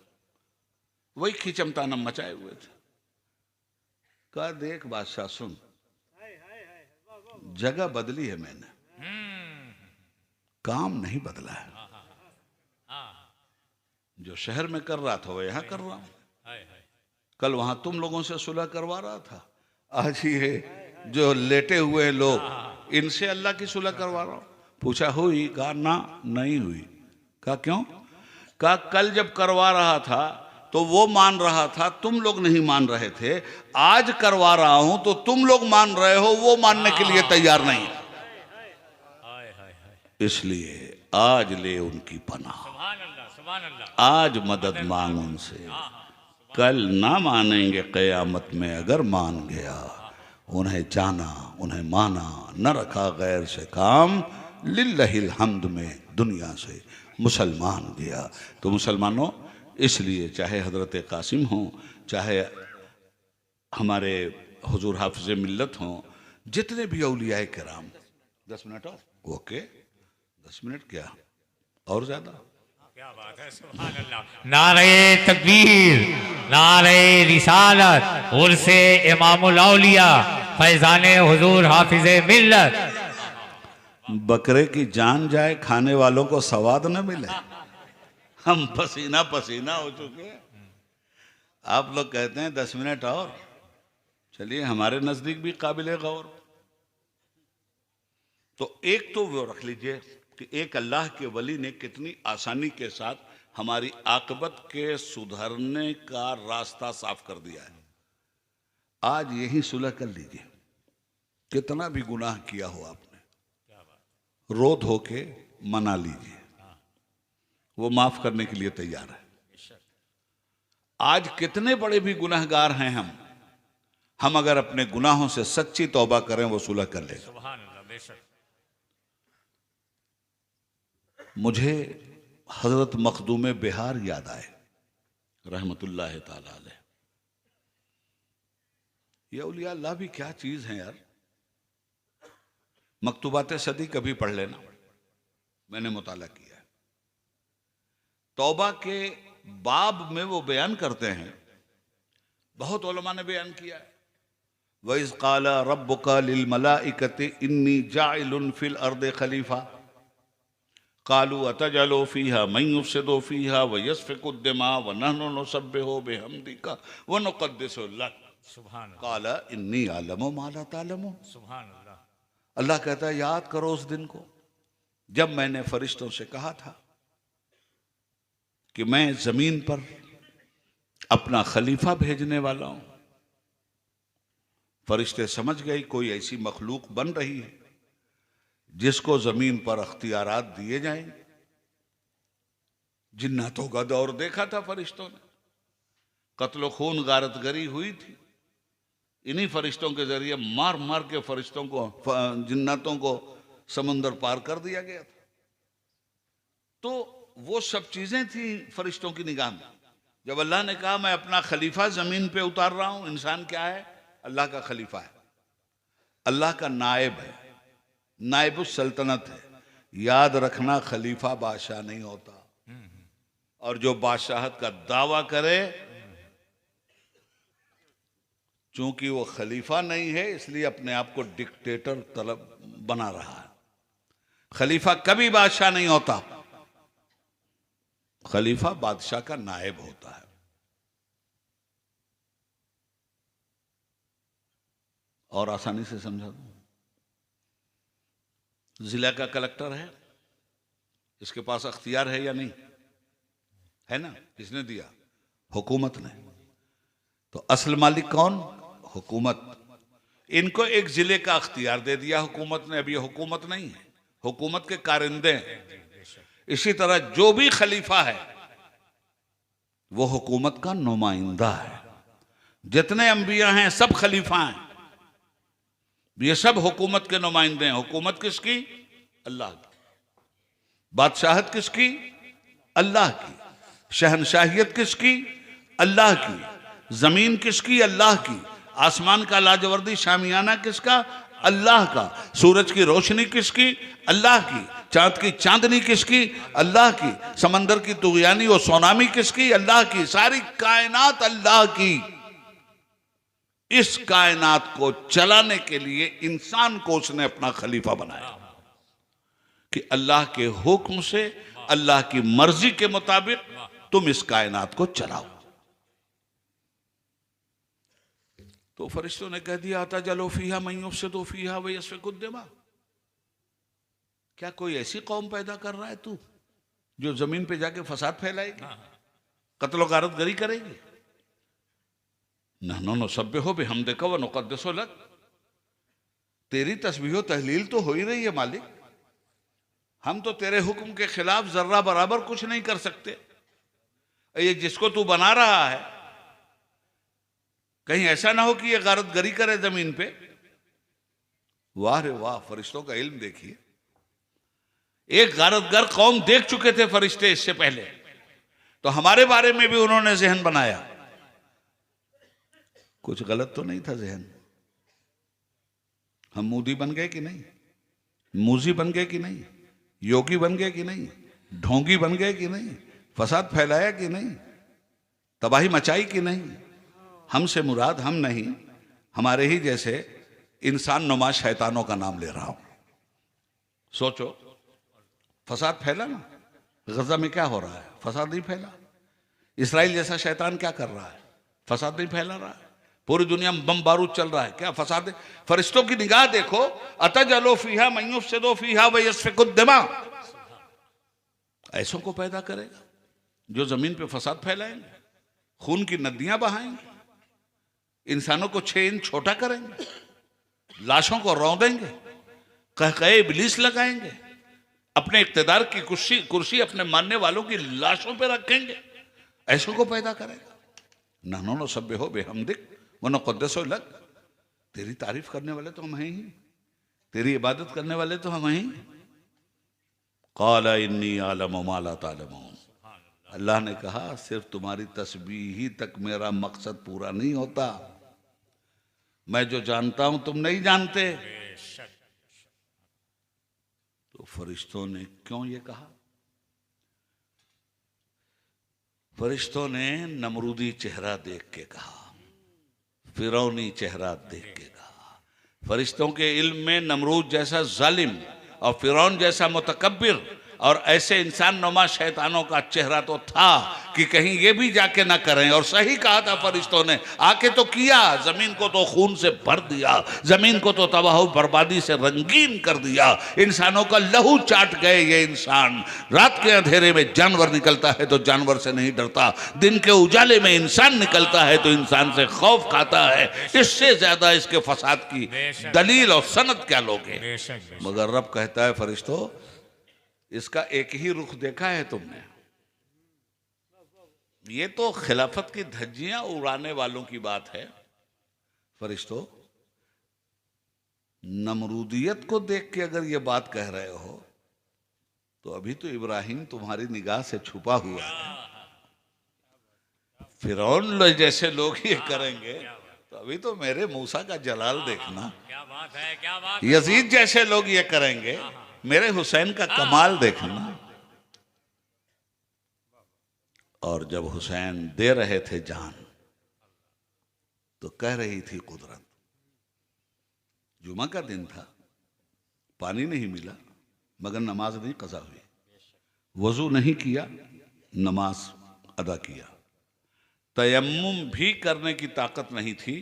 [SPEAKER 1] वही खिचमतानम मचाए हुए थे। कहा देख बादशाह सुन, जगह बदली है मैंने, काम नहीं बदला है। जो शहर में कर रहा था वो यहां कर रहा हूं। कल वहां तुम लोगों से सुलह करवा रहा था, आज ये जो लेटे हुए लोग इनसे अल्लाह की सुलह करवा रहा हूं। पूछा हुई? कहा ना, नहीं हुई। कहा क्यों? कहा कल जब करवा रहा था तो वो मान रहा था, तुम लोग नहीं मान रहे थे। आज करवा रहा हूं तो तुम लोग मान रहे हो, वो मानने के लिए तैयार नहीं। इसलिए आज ले उनकी पनाह, आज मदद मांग उनसे। कल ना मानेंगे क़यामत में अगर मान गया। उन्हें जाना, उन्हें माना, न रखा गैर से काम, लिल्लाहिल हम्द में दुनिया से मुसलमान गया। तो मुसलमानों, इसलिए चाहे हजरत कासिम हो, चाहे हमारे हुजूर हाफिज़ मिल्लत हों, जितने भी औलियाए किराम, 10 मिनट और ओके, 10 मिनट क्या और ज्यादा?
[SPEAKER 2] क्या बात है, सुभान अल्लाह। नारे तकबीर, नारे रिसालत, उर्से इमामुल औलिया फैजाने हुजूर हाफिज़े मिल्लत।
[SPEAKER 1] बकरे की जान जाए, खाने वालों को सवाद न मिले। हम पसीना पसीना हो चुके हैं। आप लोग कहते हैं 10 मिनट और, चलिए हमारे नजदीक भी काबिल गौर। तो एक तो वो रख लीजिए कि एक अल्लाह के वली ने कितनी आसानी के साथ हमारी आकबत के सुधरने का रास्ता साफ कर दिया है। आज यही सुलह कर लीजिए। कितना भी गुनाह किया हो आपने, रो धो के मना लीजिए, वो माफ करने के लिए तैयार है। आज कितने बड़े भी गुनाहगार हैं हम अगर अपने गुनाहों से सच्ची तौबा करें, वो सुलह कर लेगा।
[SPEAKER 2] सुभान अल्लाह, बेशक।
[SPEAKER 1] मुझे हजरत मखदूम बिहार याद आए रहमतुल्लाह ताला अलैह। ये औलिया अल्लाह भी क्या चीज है यार। मकतूबात सदी कभी पढ़ लेना, मैंने मुताला किया है। तौबा के बाब में वो बयान करते हैं, बहुत उलमा ने बयान किया है, वइज़ क़ाला रब्बुका लिल मलाइकति इन्नी जाइलुन फिल अर्दि खलीफा क़ालू अतजअलु फ़ीहा मन युफ़सिदु फ़ीहा व यस्फ़िकु दिमा व नहनु नुसब्बिहु बिहम्दिका व नुक़द्दिसु लक
[SPEAKER 2] सुभान
[SPEAKER 1] क़ाला इन्नी अअलमु मा ला तअलमून।
[SPEAKER 2] सुभान अल्लाह।
[SPEAKER 1] अल्लाह कहता है याद करो उस दिन को जब मैंने फरिश्तों से कहा था कि मैं जमीन पर अपना खलीफा भेजने वाला हूं। फरिश्ते समझ गए कोई ऐसी मखलूक बन रही है जिसको जमीन पर अख्तियारात दिए जाएंगे। जिन्नातों का दौर देखा था फरिश्तों ने, कत्ल खून गारतगरी हुई थी। इन्हीं फरिश्तों के जरिए मार मार के फरिश्तों को, जिन्नातों को समंदर पार कर दिया गया था। तो वो सब चीजें थी फरिश्तों की निगाह में। जब अल्लाह ने कहा मैं अपना खलीफा जमीन पे उतार रहा हूं, इंसान क्या है? अल्लाह का खलीफा है, अल्लाह का नायब है, नायबुस सल्तनत है। याद रखना, खलीफा बादशाह नहीं होता, और जो बादशाहत का दावा करे, चूंकि वो खलीफा नहीं है इसलिए अपने आप को डिक्टेटर तलब बना रहा है। खलीफा कभी बादशाह नहीं होता, खलीफा बादशाह का नायब होता है। और आसानी से समझा दूं, जिला का कलेक्टर है, इसके पास अख्तियार है या नहीं? है ना? किसने दिया? हुकूमत ने। तो असल मालिक कौन? हुकूमत। इनको एक जिले का अख्तियार दे दिया हुकूमत ने। अब ये हुकूमत नहीं है, हुकूमत के कारिंदे हैं। इसी तरह जो भी खलीफा है वो हुकूमत का नुमाइंदा है। जितने अंबिया हैं सब खलीफा हैं, ये सब हुकूमत के नुमाइंदे हैं। हुकूमत किसकी? अल्लाह की। बादशाहत किसकी? अल्लाह की। शहनशाहियत किसकी? अल्लाह की। जमीन किसकी? अल्लाह की। आसमान का लाजवर्दी शामियाना किसका? अल्लाह का। सूरज की रोशनी किसकी? अल्लाह की। चांद की चांदनी किसकी? अल्लाह की। समंदर की तुगयानी और सोनामी किसकी? अल्लाह की। सारी कायनात अल्लाह की। इस कायनात को चलाने के लिए इंसान को उसने अपना खलीफा बनाया कि अल्लाह के हुक्म से, अल्लाह की मर्जी के मुताबिक तुम इस कायनात को चलाओ। तो फरिश्तों ने कह दिया, आता जलो फीहा मयूफ से तो फीहा वही यसफिकुद्दिमा। क्या कोई ऐसी कौम पैदा कर रहा है तू जो जमीन पे जाके फसाद फैलाएगी, कत्ल गारत गरी करेगी? नहनो नुसब्बिहु बिहम्दिका व नुक़द्दिसु लक। तेरी तस्बीह तहलील तो हो ही रही है मालिक, हम तो तेरे हुक्म के खिलाफ जर्रा बराबर कुछ नहीं कर सकते। ये जिसको तू बना रहा है कहीं ऐसा ना हो कि ये गारत गरी करे जमीन पे। वाह रे वाह, फरिश्तों का इल्म देखिए। एक गारतगर कौम देख चुके थे फरिश्ते इससे पहले, तो हमारे बारे में भी उन्होंने जहन बनाया। कुछ गलत तो नहीं था जहन? हम मूदी बन गए कि नहीं? मूजी बन गए कि नहीं? योगी बन गए कि नहीं? ढोंगी बन गए कि नहीं? फसाद फैलाया कि नहीं? तबाही मचाई कि नहीं? हमसे मुराद हम नहीं, हमारे ही जैसे इंसान नुमा शैतानों का नाम ले रहा हूं। सोचो, फसाद फैला ना। गजा में क्या हो रहा है? फसाद नहीं फैला। इसराइल जैसा शैतान क्या कर रहा है? फसाद नहीं फैला रहा है। पूरी दुनिया में बम बारूद चल रहा है, क्या फसाद है? फरिश्तों की निगाह देखो, अतजलो फीहा मन युफ्सिदु फीहा व यस्फिकुद दिमा। ऐसों को पैदा करेगा जो जमीन पे फसाद फैलाएंगे, खून की नदियां बहाएंगे, इंसानों को 6 इंच छोटा करेंगे, लाशों को रौंदेंगे, कहकहे इब्लीस लगाएंगे, अपने इक्तदार की कुर्सी अपने मानने वालों की लाशों पे रखेंगे। ऐसों को पैदा करेगा। नहनो नुसब्बिहु बिहम्दिक व नुक़द्दिसु लक। तेरी तारीफ करने वाले तो हम हैं ही, तेरी इबादत करने वाले तो हम हैं ही। क़ाल इन्नी अअलमु मा ला तअलमून। अल्लाह ने कहा, सिर्फ तुम्हारी तस्बीह ही तक मेरा मकसद पूरा नहीं होता। मैं जो जानता हूं तुम नहीं जानते। तो फरिश्तों ने क्यों ये कहा? फरिश्तों ने नमरूदी चेहरा देख के कहा, फिरौनी चेहरा देख के कहा। फरिश्तों के इल्म में नमरूद जैसा जालिम और फिरौन जैसा मुतकब्बिर और ऐसे इंसान नुमा शैतानों का चेहरा तो था कि कहीं ये भी जाके ना करें। और सही कहा था फरिश्तों ने, आके तो किया। जमीन को तो खून से भर दिया, जमीन को तो तबाह बर्बादी से रंगीन कर दिया। इंसानों का लहू चाट गए ये इंसान। रात के अंधेरे में जानवर निकलता है तो जानवर से नहीं डरता, दिन के उजाले में इंसान निकलता है तो इंसान से खौफ खाता है। इससे ज्यादा इसके फसाद की दलील और सनद क्या लोगे? मगर रब कहता है, फरिश्तों इसका एक ही रुख देखा है तुमने? ये तो खिलाफत की धज्जियां उड़ाने वालों की बात है। फरिश्तों, नमरूदियत को देख के अगर ये बात कह रहे हो तो अभी तो इब्राहिम तुम्हारी निगाह से छुपा हुआ है। फिरौन जैसे लोग ये करेंगे तो अभी तो मेरे मूसा का जलाल देखना।
[SPEAKER 2] क्या बात है, क्या बात है।
[SPEAKER 1] यजीद जैसे लोग ये करेंगे, मेरे हुसैन का कमाल देखना। और जब हुसैन दे रहे थे जान तो कह रही थी कुदरत। जुमा का दिन था, पानी नहीं मिला मगर नमाज नहीं कज़ा हुई, वजू नहीं किया नमाज अदा किया। तयम्मुम भी करने की ताकत नहीं थी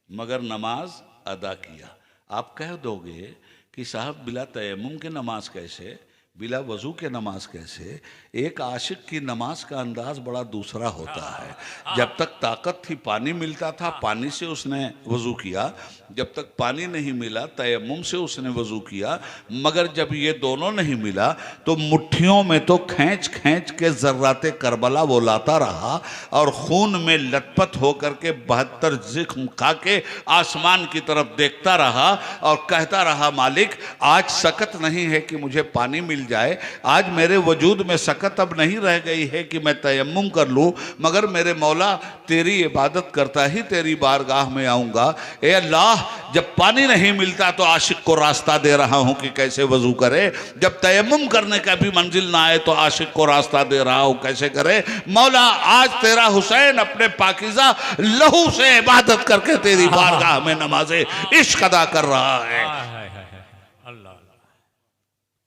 [SPEAKER 1] मगर नमाज अदा किया। आप कह दोगे कि साहब बिला तयम्मुम के नमाज कैसे, बिला वजू के नमाज कैसे? एक आशिक की नमाज का अंदाज बड़ा दूसरा होता है। जब तक ताकत थी पानी मिलता था, पानी से उसने वजू किया, जब तक पानी नहीं मिला तयम्मुम से उसने वजू किया, मगर जब ये दोनों नहीं मिला तो मुट्ठियों में तो खींच खींच के ज़र्राते करबला वो लाता रहा और खून में लथपथ होकर के 72 ज़ख्म खा के आसमान की तरफ देखता रहा और कहता रहा, मालिक आज सकत नहीं है कि मुझे पानी मिल जाए, आज मेरे वजूद में सकत अब नहीं रह गई है कि मैं तयम्मुम कर लूं, मगर मेरे मौला तेरी इबादत करता ही तेरी बारगाह में आऊंगा। ए अल्लाह, जब पानी नहीं मिलता तो आशिक को रास्ता दे रहा हूं कि कैसे वजू करे, जब तयम्मुम करने का भी मंजिल ना आए तो आशिक को रास्ता दे रहा हूं कैसे करे। मौला आज तेरा हुसैन अपने पाकीज़ा लहू से इबादत करके तेरी बारगाह में नमाज़े इश्क अदा कर रहा है।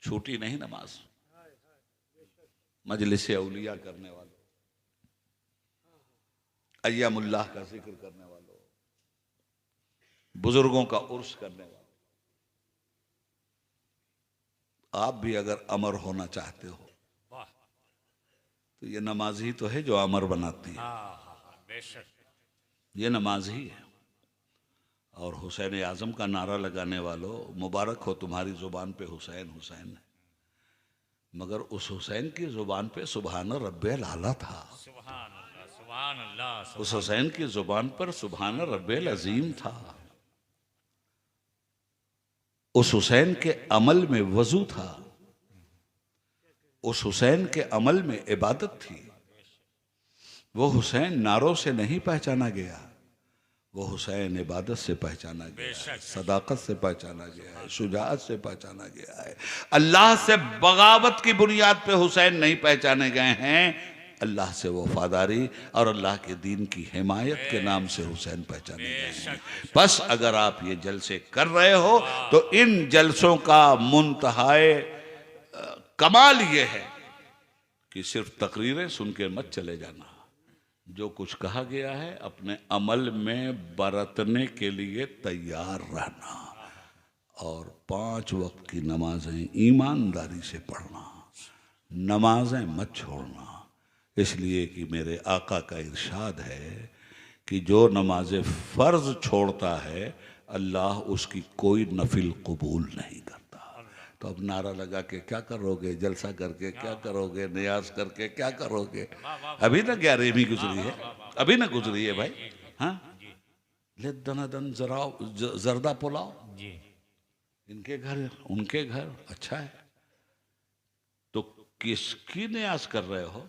[SPEAKER 1] छूटी नहीं नमाज। मजलिस औलिया करने वालों, अय्यामुल्लाह का जिक्र करने वालों, बुजुर्गों का उर्स करने वालों, आप भी अगर अमर होना चाहते हो तो ये नमाज ही तो है जो अमर बनाती है। ये नमाज ही है। और हुसैन आज़म का नारा लगाने वालों, मुबारक हो तुम्हारी ज़ुबान पे हुसैन हुसैन है, मगर उस हुसैन की ज़ुबान पे सुभान रब्बिल आला था। उस हुसैन की ज़ुबान पर सुभान रब्बिल अज़ीम था। उस हुसैन के अमल में वज़ू था, उस हुसैन के अमल में इबादत थी। वो हुसैन नारों से नहीं पहचाना गया, वो हुसैन इबादत से पहचाना गया है, सदाकत से पहचाना गया है, शुजाअत से पहचाना गया है। अल्लाह से बगावत की बुनियाद पे हुसैन नहीं पहचाने गए हैं, अल्लाह से वफादारी और अल्लाह के दीन की हिमायत के नाम से हुसैन पहचाने गए हैं। बस अगर आप ये जलसे कर रहे हो तो इन जलसों का मुंतहाए कमाल ये है कि सिर्फ तकरीरें सुन के मत चले जाना, जो कुछ कहा गया है अपने अमल में बरतने के लिए तैयार रहना, और 5 वक्त की नमाजें ईमानदारी से पढ़ना, नमाजें मत छोड़ना, इसलिए कि मेरे आका का इरशाद है कि जो नमाज़ फ़र्ज़ छोड़ता है अल्लाह उसकी कोई नफिल कबूल नहीं करता। तो अब नारा लगा के क्या करोगे, जलसा करके क्या करोगे, नियाज करके क्या करोगे? अभी ना 11वीं गुजरी है, अभी ना गुजरी है भाई। हाँ, ले दनादन जर्दा पुलाओ, इनके घर उनके घर, अच्छा है। तो किसकी नियाज कर रहे हो,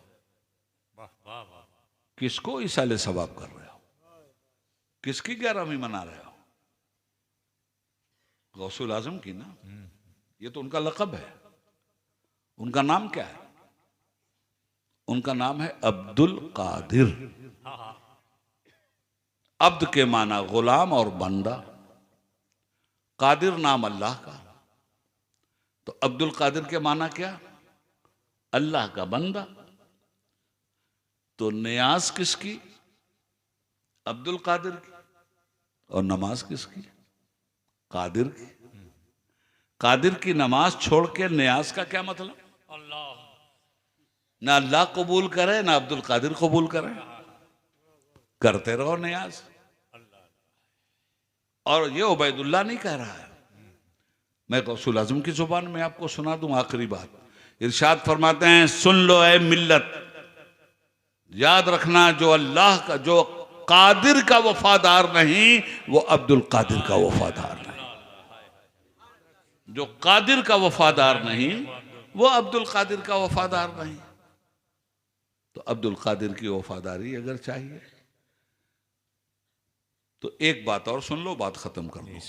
[SPEAKER 1] किसको इसाले सवाब कर रहे हो, किसकी 11वीं मना रहे हो? गौसुल आजम की ना, ये तो उनका लक़ब है। उनका नाम क्या है? उनका नाम है अब्दुल कादिर। अब्द के माना गुलाम और बंदा, कादिर नाम अल्लाह का, तो अब्दुल कादिर के माना क्या? अल्लाह का बंदा। तो नियाज किसकी? अब्दुल कादिर की। और नमाज किसकी? कादिर की। कादिर की नमाज छोड़ के नियाज का क्या मतलब? ना अल्लाह कबूल करे ना अब्दुल कादिर कबूल करे, करते रहो नियाज। और ये उबैदुल्लाह नहीं कह रहा है, मैं गौसुल आज़म की जुबान में आपको सुना दूं आखिरी बात। इरशाद फरमाते हैं, सुन लो ए मिल्लत, याद रखना जो अल्लाह का, जो कादिर का वफादार नहीं वो अब्दुल कादिर का वफादार नहीं, जो कादिर का वफादार नहीं वो अब्दुल कादिर का वफादार नहीं। तो अब्दुल कादिर की वफादारी अगर चाहिए तो एक बात और सुन लो, बात खत्म कर लो।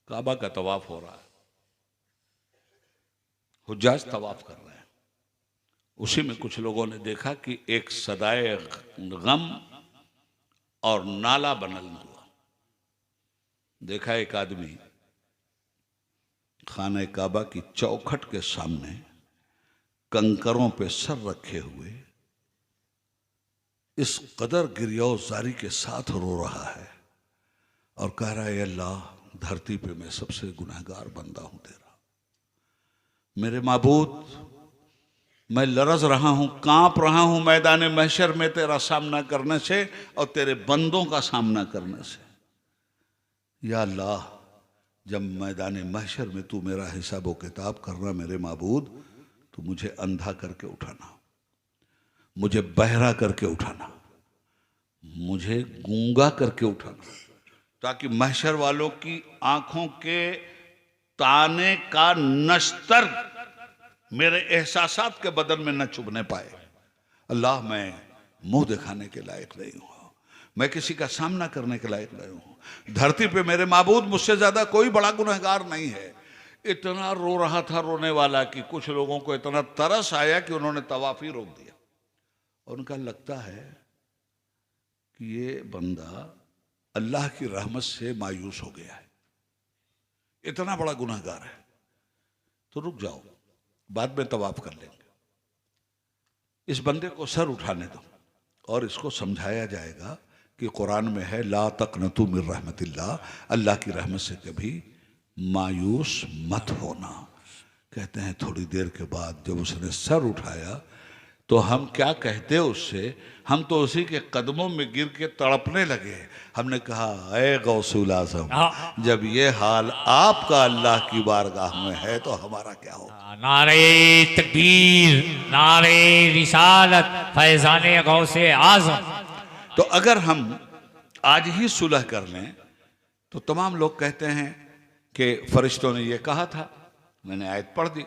[SPEAKER 1] काबा का तवाफ हो रहा है, हुज्जाज तवाफ कर रहे हैं, उसी में कुछ लोगों ने देखा कि एक सदाए गम और नाला बनल हुआ। देखा एक आदमी खाने काबा की चौखट के सामने कंकरों पे सर रखे हुए इस कदर गिरियाज़ारी के साथ रो रहा है और कह रहा है, अल्लाह धरती पे मैं सबसे गुनहगार बंदा हूं तेरा। मेरे माबूद, मैं लरज रहा हूं, कांप रहा हूं मैदान महशर में तेरा सामना करने से और तेरे बंदों का सामना करने से। या अल्लाह, जब मैदान महशर में तू मेरा हिसाब व किताब करना मेरे माबूद, तो मुझे अंधा करके उठाना, मुझे बहरा करके उठाना, मुझे गूंगा करके उठाना, ताकि महशर वालों की आंखों के ताने का नश्तर मेरे एहसासात के बदन में न चुभने पाए। अल्लाह, मैं मुंह दिखाने के लायक नहीं हूं, मैं किसी का सामना करने के लायक नहीं हूं। धरती पे मेरे माबूद मुझसे ज्यादा कोई बड़ा गुनहगार नहीं है। इतना रो रहा था रोने वाला कि कुछ लोगों को इतना तरस आया कि उन्होंने तवाफ ही रोक दिया। और उनका लगता है कि ये बंदा अल्लाह की रहमत से मायूस हो गया है, इतना बड़ा गुनहगार है, तो रुक जाओ, बाद में तवाफ कर लेंगे। इस बंदे को सर उठाने दो और इसको समझाया जाएगा कि कुरान में है, ला तक़नतू मिन रहमतिल्लाह, अल्लाह की रहमत से कभी मायूस मत होना। कहते हैं थोड़ी देर के बाद जब उसने सर उठाया तो हम क्या कहते उससे, हम तो उसी के कदमों में गिर के तड़पने लगे। हमने कहा, ऐ गौसूल आज़म, जब ये हाल आपका अल्लाह की बारगाह में है तो हमारा क्या होगा।
[SPEAKER 2] नारे तकबीर, नारे रिसालत, फैज़ाने गौसे आज़म।
[SPEAKER 1] तो अगर हम आज ही सुलह कर लें तो तमाम लोग कहते हैं कि फरिश्तों ने ये कहा था, मैंने आयत पढ़ दी।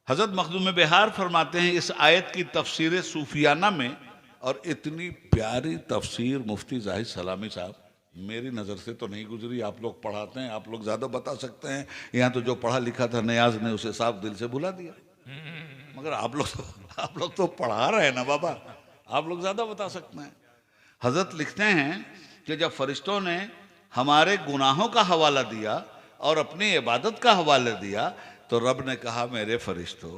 [SPEAKER 1] हजरत मखदूम बिहार फरमाते हैं इस आयत की तफसीर सूफियाना में, और इतनी प्यारी तफसीर मुफ्ती जाहिद सलामी साहब मेरी नज़र से तो नहीं गुजरी। आप लोग पढ़ाते हैं, आप लोग ज़्यादा बता सकते हैं। यहाँ तो जो पढ़ा लिखा था नियाज ने उसे साफ दिल से भुला दिया, मगर आप लोग तो पढ़ा रहे हैं ना बाबा, आप लोग ज़्यादा बता सकते हैं। हजरत लिखते हैं कि जब फरिश्तों ने हमारे गुनाहों का हवाला दिया और अपनी इबादत का हवाला दिया तो रब ने कहा, मेरे फरिश्तों,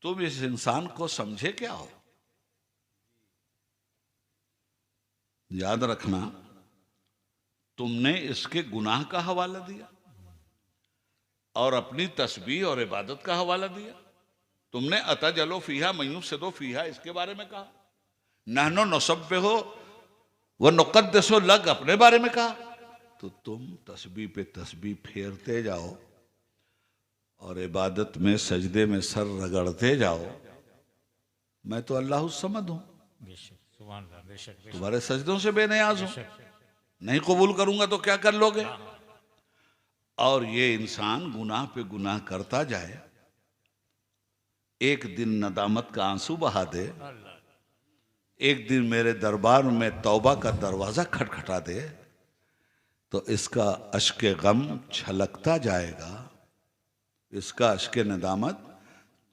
[SPEAKER 1] तुम इस इंसान को समझे क्या हो? याद रखना, तुमने इसके गुनाह का हवाला दिया और अपनी तस्बीह और इबादत का हवाला दिया। तुमने अतजलो फीहा मयूफसिदो फीहा इसके बारे में कहा, नहनो नसब्बिहो व नुक़द्दिसो लग अपने बारे में कहा। तो तुम तस्बीह पे तस्बीह फेरते जाओ और इबादत में सजदे में सर रगड़ते जाओ। मैं तो अल्लाह समद हूं, तुम्हारे सजदों से बेनियाज हूं, नहीं कबूल करूंगा तो क्या कर लोगे? और ये इंसान गुनाह पे गुनाह करता जाए, एक दिन नदामत का आंसू बहा दे, एक दिन मेरे दरबार में तौबा का दरवाजा खटखटा दे, तो इसका अश्के गम छलकता जाएगा, इसका अश्के नदामत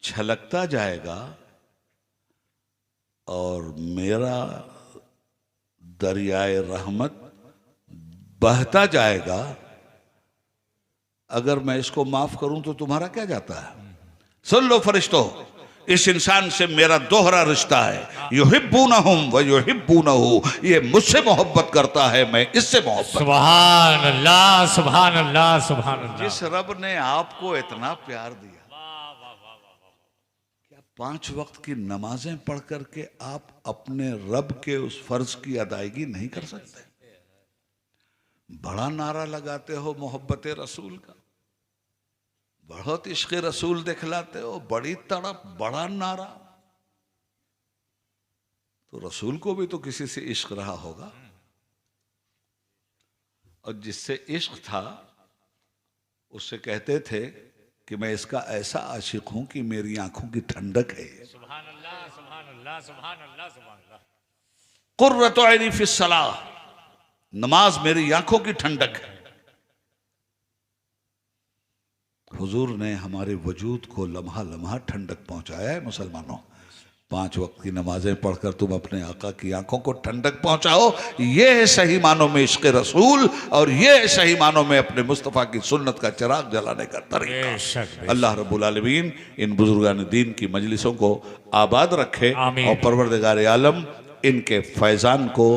[SPEAKER 1] छलकता जाएगा और मेरा दरियाए रहमत बहता जाएगा। अगर मैं इसको माफ करूं तो तुम्हारा क्या जाता है? सुन लो फरिश्तों, इस इंसान से मेरा दोहरा रिश्ता है। युहिब्बूनहुम व युहिब्बूनहु, ये मुझसे मोहब्बत करता है, मैं इससे मोहब्बत।
[SPEAKER 2] सुभान अल्लाह, सुभान अल्लाह, सुभान अल्लाह।
[SPEAKER 1] जिस रब ने आपको इतना प्यार दिया, क्या 5 वक्त की नमाजें पढ़ करके आप अपने रब के उस फर्ज की अदायगी नहीं कर सकते? बड़ा नारा लगाते हो मोहब्बत रसूल का, बहुत इश्क़ रसूल दिखलाते हो, बड़ी तड़प, बड़ा नारा। तो रसूल को भी तो किसी से इश्क रहा होगा, और जिससे इश्क था उससे कहते थे कि मैं इसका ऐसा आशिक हूं कि मेरी आंखों की ठंडक है।
[SPEAKER 2] सुभान अल्लाह, सुभान अल्लाह, सुभान अल्लाह, सुभान अल्लाह।
[SPEAKER 1] कुर्रतु ऐनी फिस्सलाह, नमाज मेरी आंखों की ठंडक है। हुजूर ने हमारे वजूद को लम्हा लम्हा ठंडक पहुंचाया है मुसलमानों। 5 वक्त की नमाजें पढ़कर तुम अपने आका की आंखों को ठंडक पहुंचाओ। ये है सही मानों में इश्क़ रसूल, और ये है सही मानों में अपने मुस्तफ़ा की सुन्नत का चिराग जलाने का तरीका।
[SPEAKER 2] बेशक,
[SPEAKER 1] अल्लाह रब्बुल आलमीन इन बुजुर्गान दीन की मजलिसों को आबाद रखे
[SPEAKER 2] आमीन।
[SPEAKER 1] और परवरदिगार आलम इनके फैज़ान को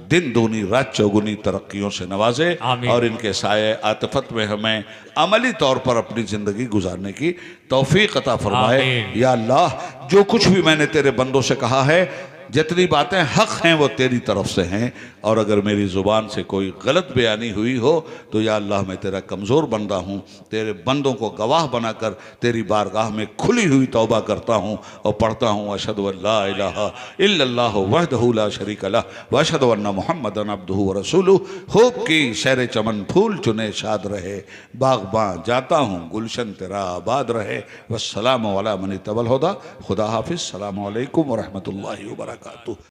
[SPEAKER 1] दिन दूनी रात चौगुनी तरक्कियों से नवाजे
[SPEAKER 2] आमीन।
[SPEAKER 1] और इनके साये आतिफत में हमें अमली तौर पर अपनी ज़िंदगी गुजारने की तौफीक अता फरमाए।
[SPEAKER 2] आमीन।
[SPEAKER 1] या अल्लाह, जो कुछ भी मैंने तेरे बंदों से कहा है, जितनी बातें हक हैं वो तेरी तरफ से हैं, और अगर मेरी ज़ुबान से कोई गलत बयानी हुई हो तो या अल्लाह मैं तेरा कमज़ोर बंदा हूँ, तेरे बंदों को गवाह बनाकर तेरी बारगाह में खुली हुई तौबा करता हूँ और पढ़ता हूँ अशहदु अल्ला इलाहा इल्लल्लाहु वहदहु ला शरीका लह व अशहदु अन्ना मुहम्मदन अब्दुहु व रसूलुहु। खूब की शहर चमन फूल चुने शाद रहे, बागबां जाता हूँ गुलशन तेरा आबाद रहे। वस्सलामु अला मन तबल हुदा। खुदा हाफिज़। सलामु अलैकुम व रहमतुल्लाहि व बरकातुहू।